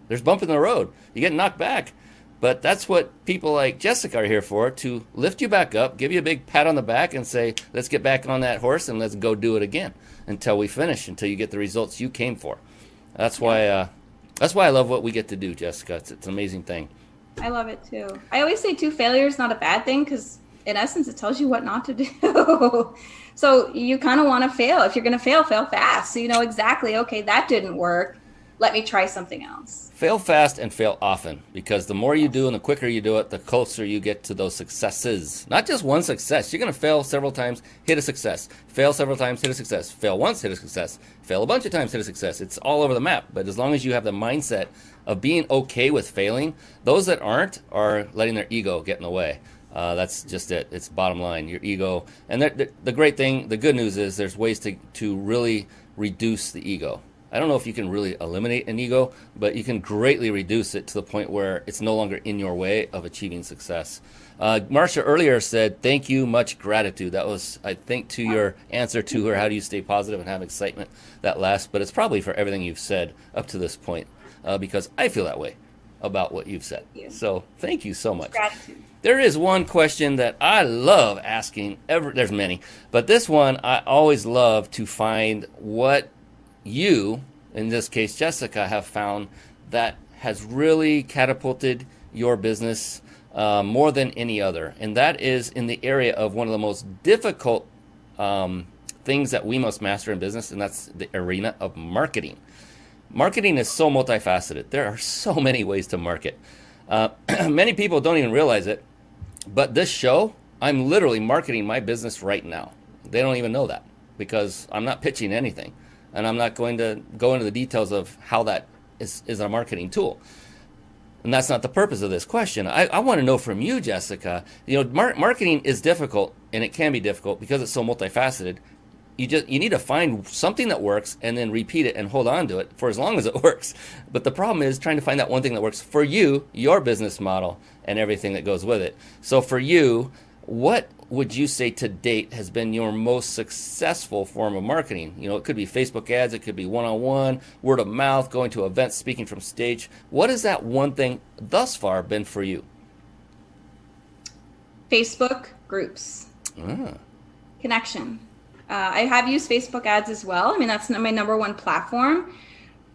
There's bump in the road. You get knocked back. But that's what people like Jessica are here for, to lift you back up, give you a big pat on the back and say, let's get back on that horse and let's go do it again until we finish, until you get the results you came for. That's why I love what we get to do, Jessica. It's an amazing thing. I love it too. I always say too, failure is not a bad thing, because in essence, it tells you what not to do. So you kind of want to fail. If you're going to fail fast. So you know exactly, okay, that didn't work. Let me try something else. Fail fast and fail often, because the more you do and the quicker you do it, the closer you get to those successes. Not just one success. You're going to fail several times, hit a success. Fail several times, hit a success. Fail once, hit a success. Fail a bunch of times, hit a success. It's all over the map. But as long as you have the mindset of being okay with failing, those that aren't are letting their ego get in the way. That's just it. It's bottom line, your ego. And the great thing, the good news is there's ways to really reduce the ego. I don't know if you can really eliminate an ego, but you can greatly reduce it to the point where it's no longer in your way of achieving success. Marcia earlier said, thank you, much gratitude. That was, I think, to your answer to her, how do you stay positive and have excitement, that last. But it's probably for everything you've said up to this point, because I feel that way about what you've said. So thank you so much. Gratitude. There is one question that I love asking. There's many, but this one I always love to find what you, in this case Jessica, have found that has really catapulted your business more than any other. And that is in the area of one of the most difficult things that we must master in business, and that's the arena of marketing. Marketing is so multifaceted. There are so many ways to market. Many people don't even realize it, but this show, I'm literally marketing my business right now. They don't even know that, because I'm not pitching anything. And I'm not going to go into the details of how that is a marketing tool. And that's not the purpose of this question. I want to know from you, Jessica, marketing is difficult, and it can be difficult because it's so multifaceted. You need to find something that works and then repeat it and hold on to it for as long as it works. But the problem is trying to find that one thing that works for you, your business model, and everything that goes with it. So for you, what would you say to date has been your most successful form of marketing? It could be Facebook ads, it could be one-on-one, word of mouth, going to events, speaking from stage. What has that one thing thus far been for you? Facebook groups. Connection. I have used Facebook ads as well. I mean, that's my number one platform.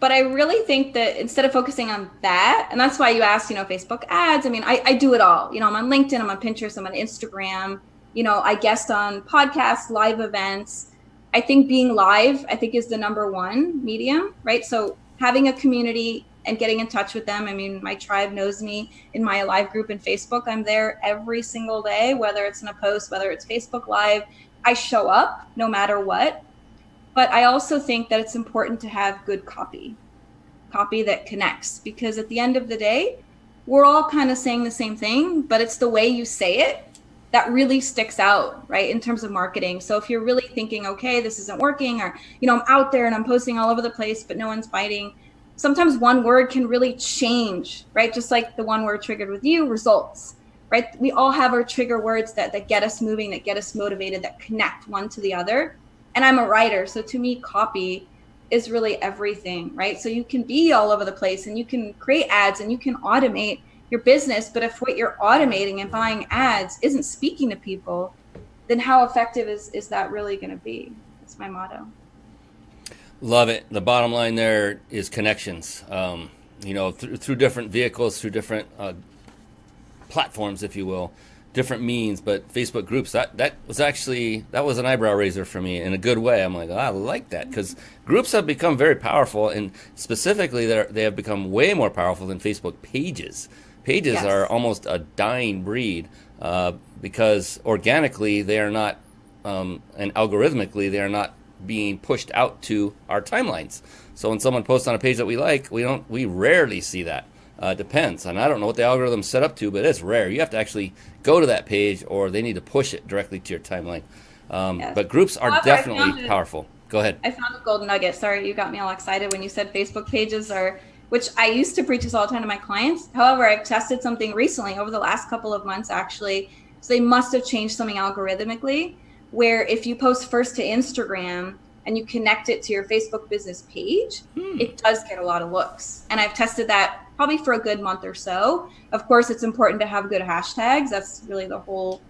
But I really think that instead of focusing on that, and that's why you asked, Facebook ads, I mean, I do it all. I'm on LinkedIn, I'm on Pinterest, I'm on Instagram. I guest on podcasts, live events. I think being live, is the number one medium, right? So having a community and getting in touch with them. I mean, my tribe knows me in my live group in Facebook. I'm there every single day, whether it's in a post, whether it's Facebook Live. I show up no matter what. But I also think that it's important to have good copy that connects, because at the end of the day, we're all kind of saying the same thing, but it's the way you say it that really sticks out, right, in terms of marketing. So if you're really thinking, okay, this isn't working, or, I'm out there and I'm posting all over the place, but no one's biting. Sometimes one word can really change, right? Just like the one word triggered with you, results, right? We all have our trigger words that get us moving, that get us motivated, that connect one to the other. And I'm a writer, so to me, copy is really everything, right? So you can be all over the place and you can create ads and you can automate your business, but if what you're automating and buying ads isn't speaking to people, then how effective is that really going to be? That's my motto. Love it. The bottom line there is connections. Through different vehicles, through different platforms, if you will, different means. But Facebook groups, that was an eyebrow raiser for me in a good way. I'm like, I like that, because groups have become very powerful, and specifically they have become way more powerful than Facebook pages. Pages yes. are almost a dying breed because organically they are not, and algorithmically they are not being pushed out to our timelines. So when someone posts on a page that we like, we rarely see that. Depends, and I don't know what the algorithm's set up to, but it's rare. You have to actually go to that page, or they need to push it directly to your timeline. Yes. But groups are definitely powerful. Go ahead. I found a golden nugget. Sorry, you got me all excited when you said Facebook pages are, which I used to preach this all the time to my clients. However, I've tested something recently over the last couple of months, actually. So they must have changed something algorithmically, where if you post first to Instagram and you connect it to your Facebook business page, it does get a lot of looks. And I've tested that probably for a good month or so. Of course, it's important to have good hashtags. That's really the whole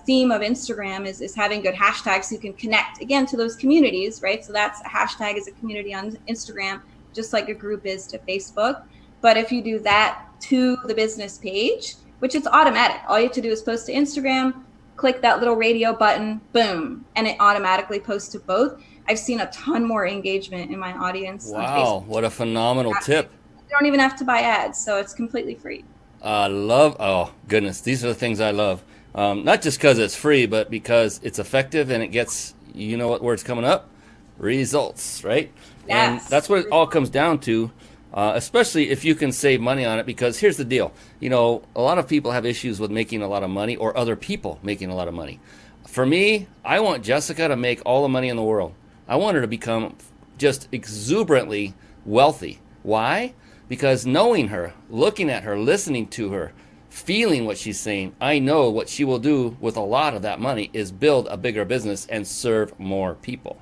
theme of Instagram is having good hashtags so you can connect again to those communities, right? So that's a hashtag is a community on Instagram, just like a group is to Facebook. But if you do that to the business page, which it's automatic, all you have to do is post to Instagram, click that little radio button, boom, and it automatically posts to both. I've seen a ton more engagement in my audience. Wow, what a phenomenal tip. You don't even have to buy ads, so it's completely free. Oh goodness, these are the things I love. Not just because it's free, but because it's effective and it gets, you know what word's coming up? Results, right? Yes. And that's what it all comes down to, especially if you can save money on it, because here's the deal. You know, a lot of people have issues with making a lot of money or other people making a lot of money. For me, I want Jessica to make all the money in the world. I want her to become just exuberantly wealthy. Why? Because knowing her, looking at her, listening to her, feeling what she's saying, I know what she will do with a lot of that money is build a bigger business and serve more people.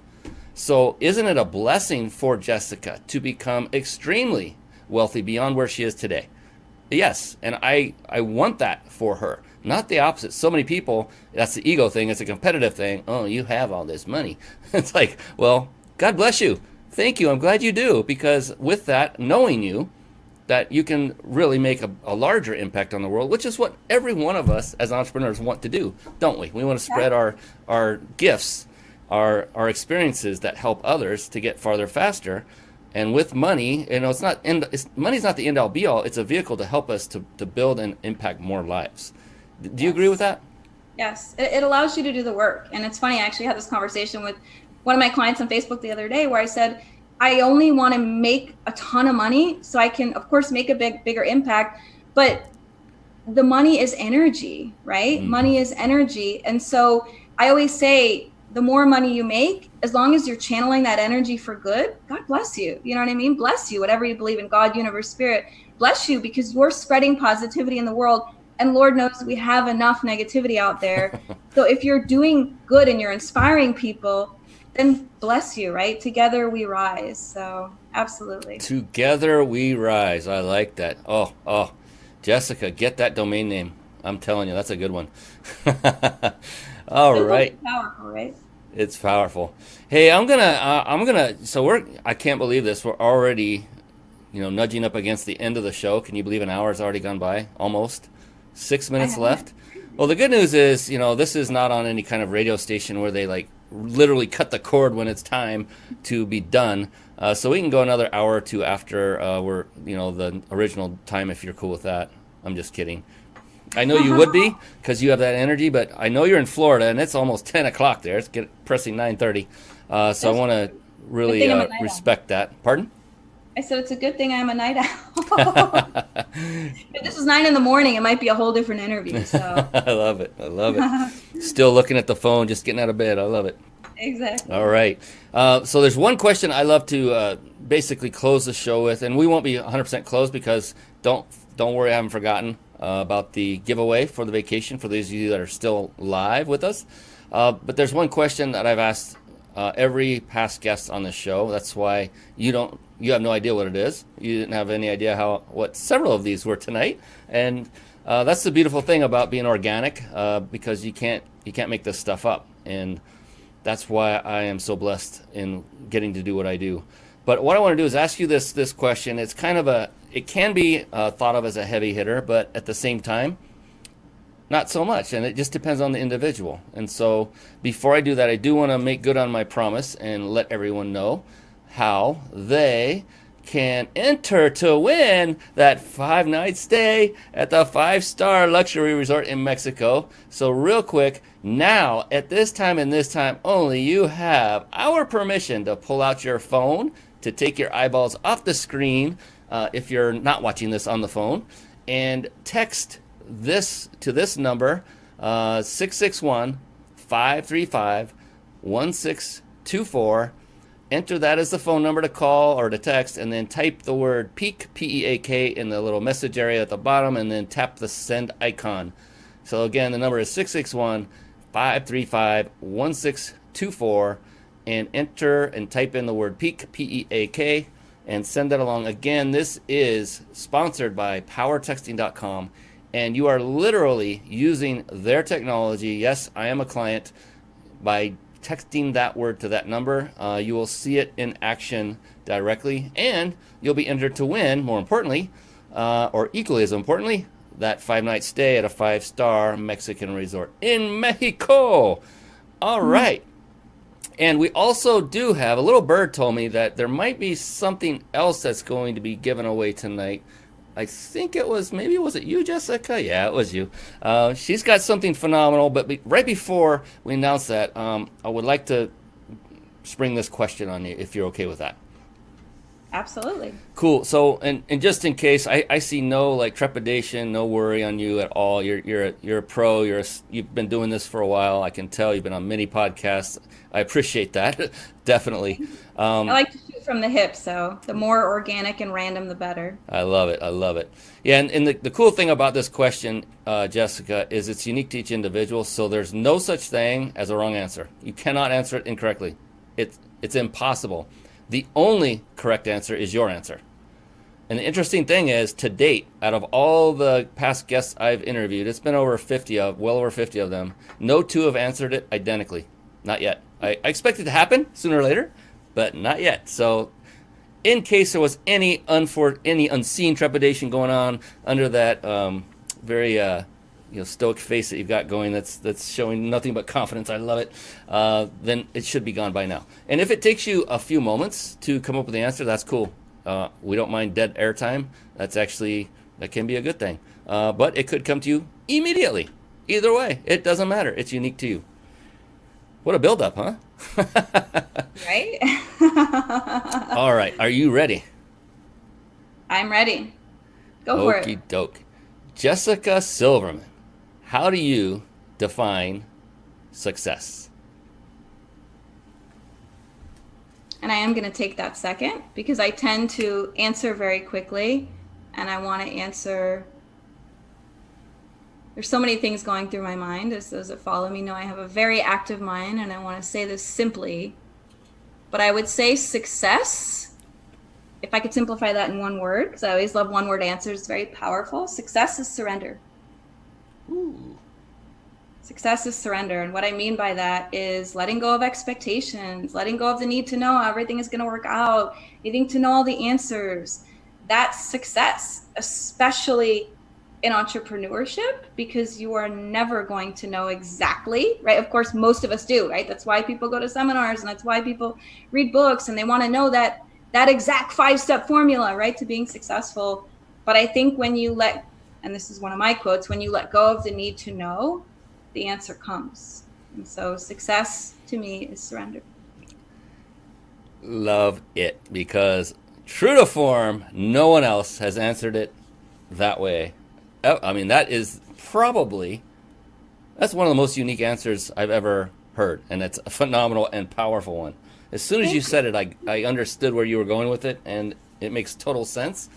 So isn't it a blessing for Jessica to become extremely wealthy beyond where she is today? Yes, and I want that for her, not the opposite. So many people, that's the ego thing, it's a competitive thing. Oh, you have all this money. It's like, well, God bless you. Thank you, I'm glad you do, because with that, knowing you, that you can really make a larger impact on the world, which is what every one of us as entrepreneurs want to do, don't we? We want to spread our gifts, our experiences that help others to get farther faster. And with money, you know, money's not the end all be all. It's a vehicle to help us to build and impact more lives. Do you agree with that? Yes, it allows you to do the work. And it's funny, I actually had this conversation with one of my clients on Facebook the other day where I said, I only want to make a ton of money so I can, of course, make a bigger impact. But the money is energy, right? Money is energy. And so I always say, the more money you make, as long as you're channeling that energy for good, God bless you. You know what I mean? Bless you, whatever you believe in, God, universe, spirit, bless you, because you're spreading positivity in the world. And Lord knows we have enough negativity out there. So if you're doing good and you're inspiring people, then bless you, right? Together we rise. So absolutely. Together we rise. I like that. Oh, Jessica, get that domain name. I'm telling you, that's a good one. All right. It's powerful, right? It's powerful. Hey, I can't believe this. We're already, nudging up against the end of the show. Can you believe an hour has already gone by? Almost. 6 minutes left. Well, the good news is, this is not on any kind of radio station where they literally cut the cord when it's time to be done. So we can go another hour or two after we're, the original time if you're cool with that. I'm just kidding. I know you would be because you have that energy, but I know you're in Florida and it's almost 10 o'clock there. It's pressing 9:30. So I want to really respect that. Pardon? I said it's a good thing I'm a night owl. If this was 9 a.m, it might be a whole different interview. So I love it. Still looking at the phone, just getting out of bed. I love it. Exactly. All right. So there's one question I love to basically close the show with, and we won't be 100% closed because don't worry, I haven't forgotten about the giveaway for the vacation for those of you that are still live with us. But there's one question that I've asked every past guest on the show. That's why you have no idea what it is. You didn't have any idea what several of these were tonight, and that's the beautiful thing about being organic, because you can't make this stuff up, and that's why I am so blessed in getting to do what I do. But what I want to do is ask you this question. It's it can be thought of as a heavy hitter, but at the same time, not so much, and it just depends on the individual. And so before I do that, I do want to make good on my promise and let everyone know how they can enter to win that 5-night stay at the 5-star luxury resort in Mexico. So real quick, now at this time and this time only, you have our permission to pull out your phone, to take your eyeballs off the screen if you're not watching this on the phone, and text this to this number, 661-535-1624. Enter that as the phone number to call or to text, and then type the word PEAK, P-E-A-K, in the little message area at the bottom, and then tap the send icon. So again, the number is 661-535-1624. and enter and type in the word peak, P-E-A-K, and send that along. Again, this is sponsored by powertexting.com, and you are literally using their technology. Yes, I am a client. By texting that word to that number, you will see it in action directly, and you'll be entered to win, more importantly, or equally as importantly, that 5-night stay at a 5-star Mexican resort in Mexico. All right. And we also do have, a little bird told me that there might be something else that's going to be given away tonight. I think maybe was it you, Jessica? Yeah, it was you. She's got something phenomenal, but right before we announce that, I would like to spring this question on you, if you're okay with that. Absolutely. Cool. So, and just in case, I see no trepidation, no worry on you at all. You're a pro. You've been doing this for a while. I can tell you've been on many podcasts. I appreciate that. Definitely. I like to shoot from the hip, so the more organic and random, the better. I love it. Yeah, and the cool thing about this question, Jessica, is it's unique to each individual, so there's no such thing as a wrong answer. You cannot answer it incorrectly. It's impossible. The only correct answer is your answer. And the interesting thing is, to date, out of all the past guests I've interviewed, it's been well over 50 of them, no two have answered it identically. Not yet. I expect it to happen sooner or later, but not yet. So in case there was any unseen trepidation going on under that very stoic face that you've got going, that's showing nothing but confidence, I love it, then it should be gone by now. And if it takes you a few moments to come up with the answer, that's cool. We don't mind dead air time. That can be a good thing. But it could come to you immediately. Either way, it doesn't matter. It's unique to you. What a build-up, huh? Right? All right. Are you ready? I'm ready. Go for it. Okie doke. Jessica Silverman, how do you define success? And I am going to take that second because I tend to answer very quickly, and I want to answer. There's so many things going through my mind. As those that follow me know, I have a very active mind, and I want to say this simply. But I would say success, if I could simplify that in one word, because I always love one-word answers, it's very powerful. Success is surrender. Ooh. Success is surrender. And what I mean by that is letting go of expectations, letting go of the need to know how everything is going to work out, needing to know all the answers. That's success, especially in entrepreneurship, because you are never going to know exactly, right? Of course, most of us do, right? That's why people go to seminars, and that's why people read books, and they want to know that exact 5-step formula, right, to being successful. But I think when you and this is one of my quotes, when you let go of the need to know, the answer comes. And so success to me is surrender. Love it, because true to form, no one else has answered it that way. I mean, that's one of the most unique answers I've ever heard, and it's a phenomenal and powerful one. As soon as you said it, I understood where you were going with it, and it makes total sense.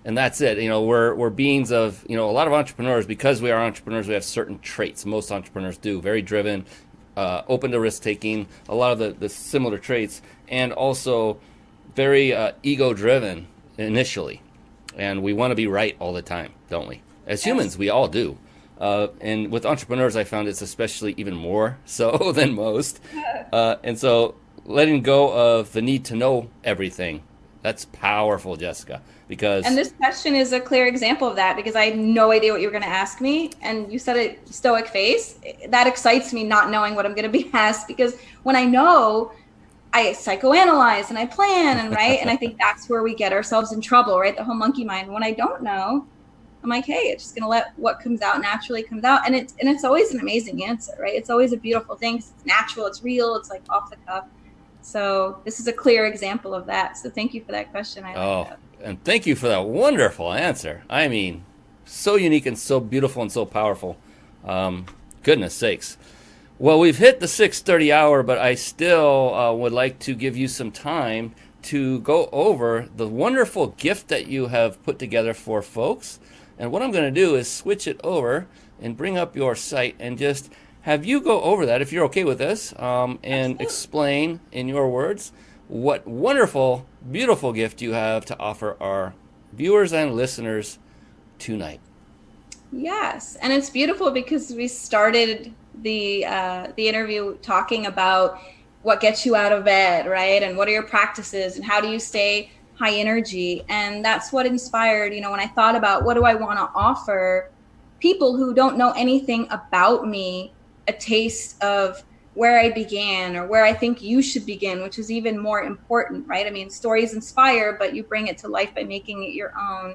And that's it. We're beings of, a lot of entrepreneurs, because we are entrepreneurs, we have certain traits. Most entrepreneurs do. Very driven, open to risk-taking, a lot of the similar traits, and also very ego-driven initially. And we want to be right all the time, don't we? As humans, we all do. And with entrepreneurs, I found it's especially even more so than most. And so letting go of the need to know everything, that's powerful, Jessica. And this question is a clear example of that, because I had no idea what you were going to ask me. And you said it stoic face. That excites me, not knowing what I'm going to be asked, because when I know, I psychoanalyze and I plan, and right. And I think that's where we get ourselves in trouble, right? The whole monkey mind. When I don't know, I'm like, hey, it's just going to let what comes out naturally comes out. And it's always an amazing answer, right? It's always a beautiful thing. It's natural. It's real. It's like off the cuff. So this is a clear example of that. So thank you for that question. I like that. And thank you for that wonderful answer. I mean, so unique and so beautiful and so powerful. Goodness sakes. Well, we've hit the 6:30 hour, but I still would like to give you some time to go over the wonderful gift that you have put together for folks. And what I'm going to do is switch it over and bring up your site and just have you go over that, if you're okay with this, and Absolutely. explain in your words what wonderful, beautiful gift you have to offer our viewers and listeners tonight. Yes, and it's beautiful because we started the interview talking about what gets you out of bed, right? And what are your practices and how do you stay high energy? And that's what inspired, when I thought about what do I want to offer people who don't know anything about me, a taste of where I began or where I think you should begin, which is even more important, right? I mean, stories inspire, but you bring it to life by making it your own.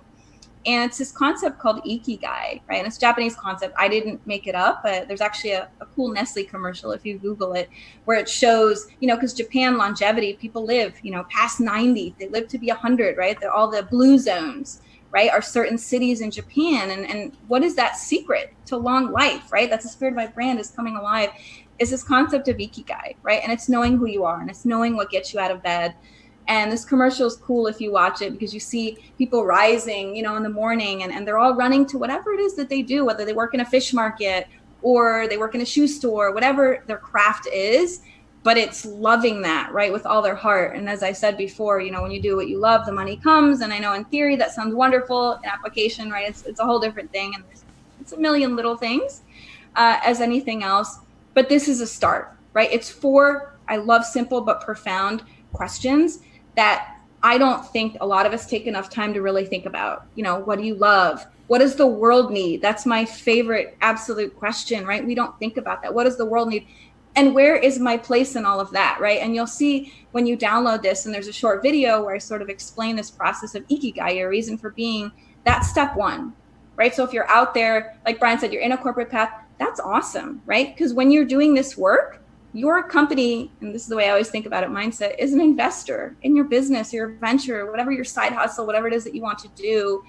And it's this concept called ikigai, right? And it's a Japanese concept. I didn't make it up, but there's actually a cool Nestle commercial, if you Google it, where it shows, because Japan longevity, people live, past 90, they live to be 100, right? They're all the blue zones, right? Are certain cities in Japan. And what is that secret to long life, right? That's the spirit of my brand is coming alive, is this concept of ikigai, right? And it's knowing who you are and it's knowing what gets you out of bed. And this commercial is cool if you watch it because you see people rising, in the morning and they're all running to whatever it is that they do, whether they work in a fish market or they work in a shoe store, whatever their craft is, but it's loving that, right, with all their heart. And as I said before, when you do what you love, the money comes. And I know in theory that sounds wonderful. In application, right, it's a whole different thing. And it's a million little things as anything else. But this is a start, right? It's 4, I love simple but profound questions that I don't think a lot of us take enough time to really think about. What do you love? What does the world need? That's my favorite absolute question, right? We don't think about that. What does the world need? And where is my place in all of that, right? And you'll see when you download this, and there's a short video where I sort of explain this process of ikigai, your reason for being. That's step 1, right? So if you're out there, like Brian said, you're in a corporate path, that's awesome, right? Because when you're doing this work, your company, and this is the way I always think about it, mindset, is an investor in your business, your venture, whatever your side hustle, whatever it is that you want to do.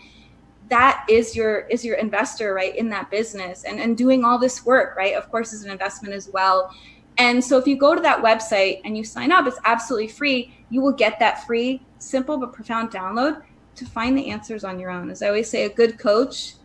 That is your investor, right, in that business. And doing all this work, right, of course, is an investment as well. And so if you go to that website and you sign up, it's absolutely free. You will get that free, simple but profound download to find the answers on your own. As I always say, a good coach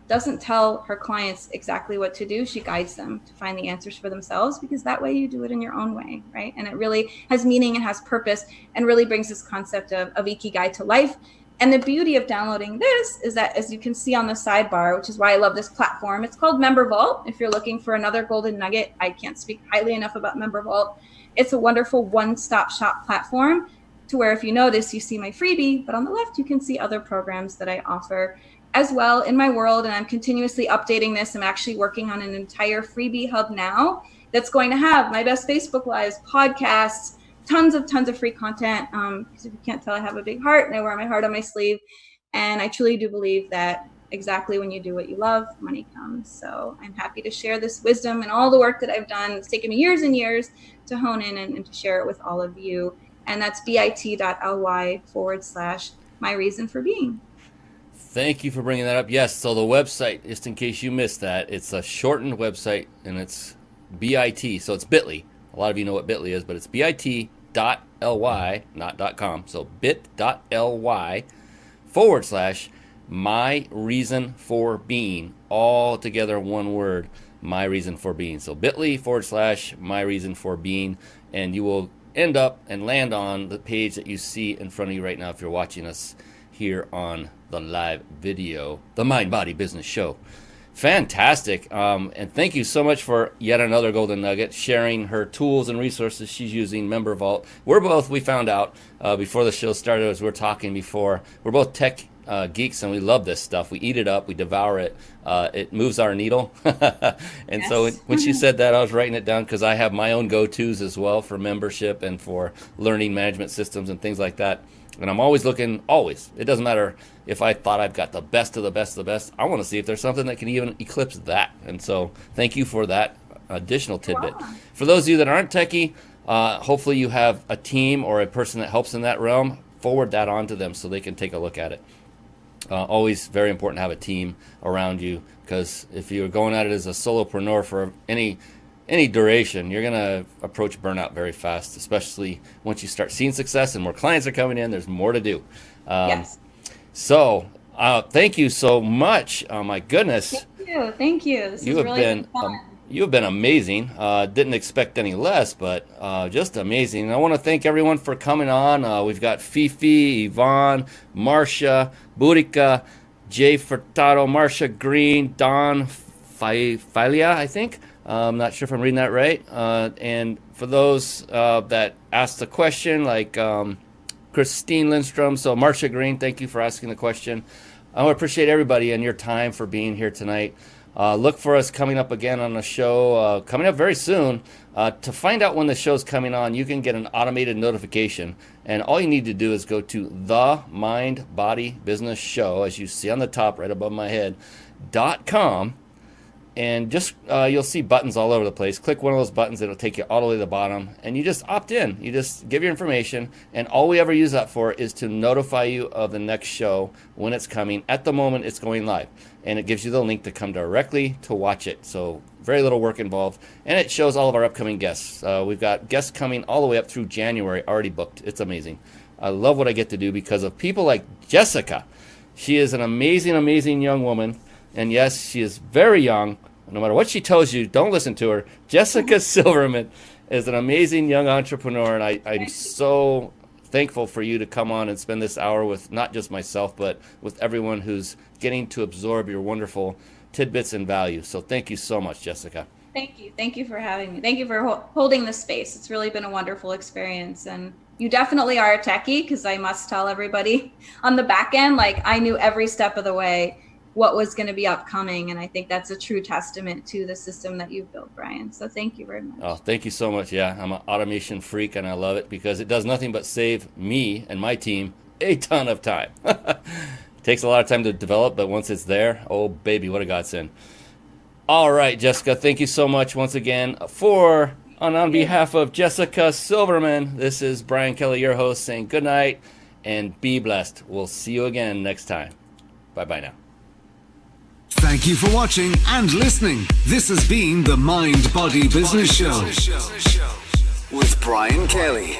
doesn't tell her clients exactly what to do. She guides them to find the answers for themselves, because that way you do it in your own way, right? And it really has meaning and has purpose and really brings this concept of ikigai to life. And the beauty of downloading this is that, as you can see on the sidebar, which is why I love this platform, it's called Member Vault. If you're looking for another golden nugget, I can't speak highly enough about Member Vault. It's a wonderful one-stop shop platform to where, if you notice, you see my freebie, but on the left, you can see other programs that I offer as well in my world. And I'm continuously updating this. I'm actually working on an entire freebie hub now that's going to have my best Facebook Lives, podcasts, tons of free content. Because if you can't tell, I have a big heart and I wear my heart on my sleeve. And I truly do believe that exactly when you do what you love, money comes. So I'm happy to share this wisdom and all the work that I've done. It's taken me years and years to hone in and to share it with all of you. And that's bit.ly/my reason for being. Thank you for bringing that up. Yes, so the website, just in case you missed that, it's a shortened website, and it's BIT, so it's bit.ly. A lot of you know what bit.ly is, but it's bit.ly, not .com. So bit.ly/my reason for being, all together one word, my reason for being. So bit.ly/my reason for being, and you will end up and land on the page that you see in front of you right now if you're watching us here on the live video, the Mind Body Business Show. Fantastic. And thank you so much for yet another golden nugget, sharing her tools and resources she's using, Member Vault. We found out before the show started, as we were talking before, we're both tech geeks and we love this stuff. We eat it up, we devour it. It moves our needle. And yes. So when she said that, I was writing it down because I have my own go-tos as well for membership and for learning management systems and things like that. And I'm always looking, it doesn't matter if I thought I've got the best of the best of the best. I want to see if there's something that can even eclipse that. And so thank you for that additional tidbit. Wow. For those of you that aren't techie, hopefully you have a team or a person that helps in that realm. Forward that on to them so they can take a look at it. Always very important to have a team around you, because if you're going at it as a solopreneur for any duration, you're going to approach burnout very fast, especially once you start seeing success and more clients are coming in. There's more to do. Yes. So thank you so much. Oh, my goodness. Thank you. This has really been fun. you've been amazing. Didn't expect any less, but just amazing. And I want to thank everyone for coming on. We've got Fifi, Yvonne, Marcia, Burica, Jay Furtado, Marcia Green, Don Filia, I think. I'm not sure if I'm reading that right. And for those that asked the question, like Christine Lindstrom, so Marcia Green, thank you for asking the question. I want to appreciate everybody and your time for being here tonight. Look for us coming up again on the show, coming up very soon. To find out when the show's coming on, you can get an automated notification. And all you need to do is go to the Mind Body Business Show, as you see on the top right above my head, .com. And just you'll see buttons all over the place. Click one of those buttons, it'll take you all the way to the bottom, and you just opt in. You just give your information, and all we ever use that for is to notify you of the next show when it's coming. At the moment, it's going live, and it gives you the link to come directly to watch it. So very little work involved, and it shows all of our upcoming guests. We've got guests coming all the way up through January, already booked. It's amazing. I love what I get to do because of people like Jessica. She is an amazing, amazing young woman. And yes, she is very young. No matter what she tells you, don't listen to her. Jessica Silverman is an amazing young entrepreneur, and I'm so thankful for you to come on and spend this hour with not just myself, but with everyone who's getting to absorb your wonderful tidbits and value. So thank you so much, Jessica. Thank you. Thank you for having me. Thank you for holding the space. It's really been a wonderful experience. And you definitely are a techie, because I must tell everybody on the back end, like, I knew every step of the way what was going to be upcoming. And I think that's a true testament to the system that you've built, Brian. So thank you very much. Oh, thank you so much. Yeah, I'm an automation freak, and I love it because it does nothing but save me and my team a ton of time. It takes a lot of time to develop, but once it's there, oh, baby, what a godsend. All right, Jessica, thank you so much once again on behalf of Jessica Silverman. This is Brian Kelly, your host, saying good night and be blessed. We'll see you again next time. Bye-bye now. Thank you for watching and listening. This has been the Mind Body Business Show with Brian Kelly.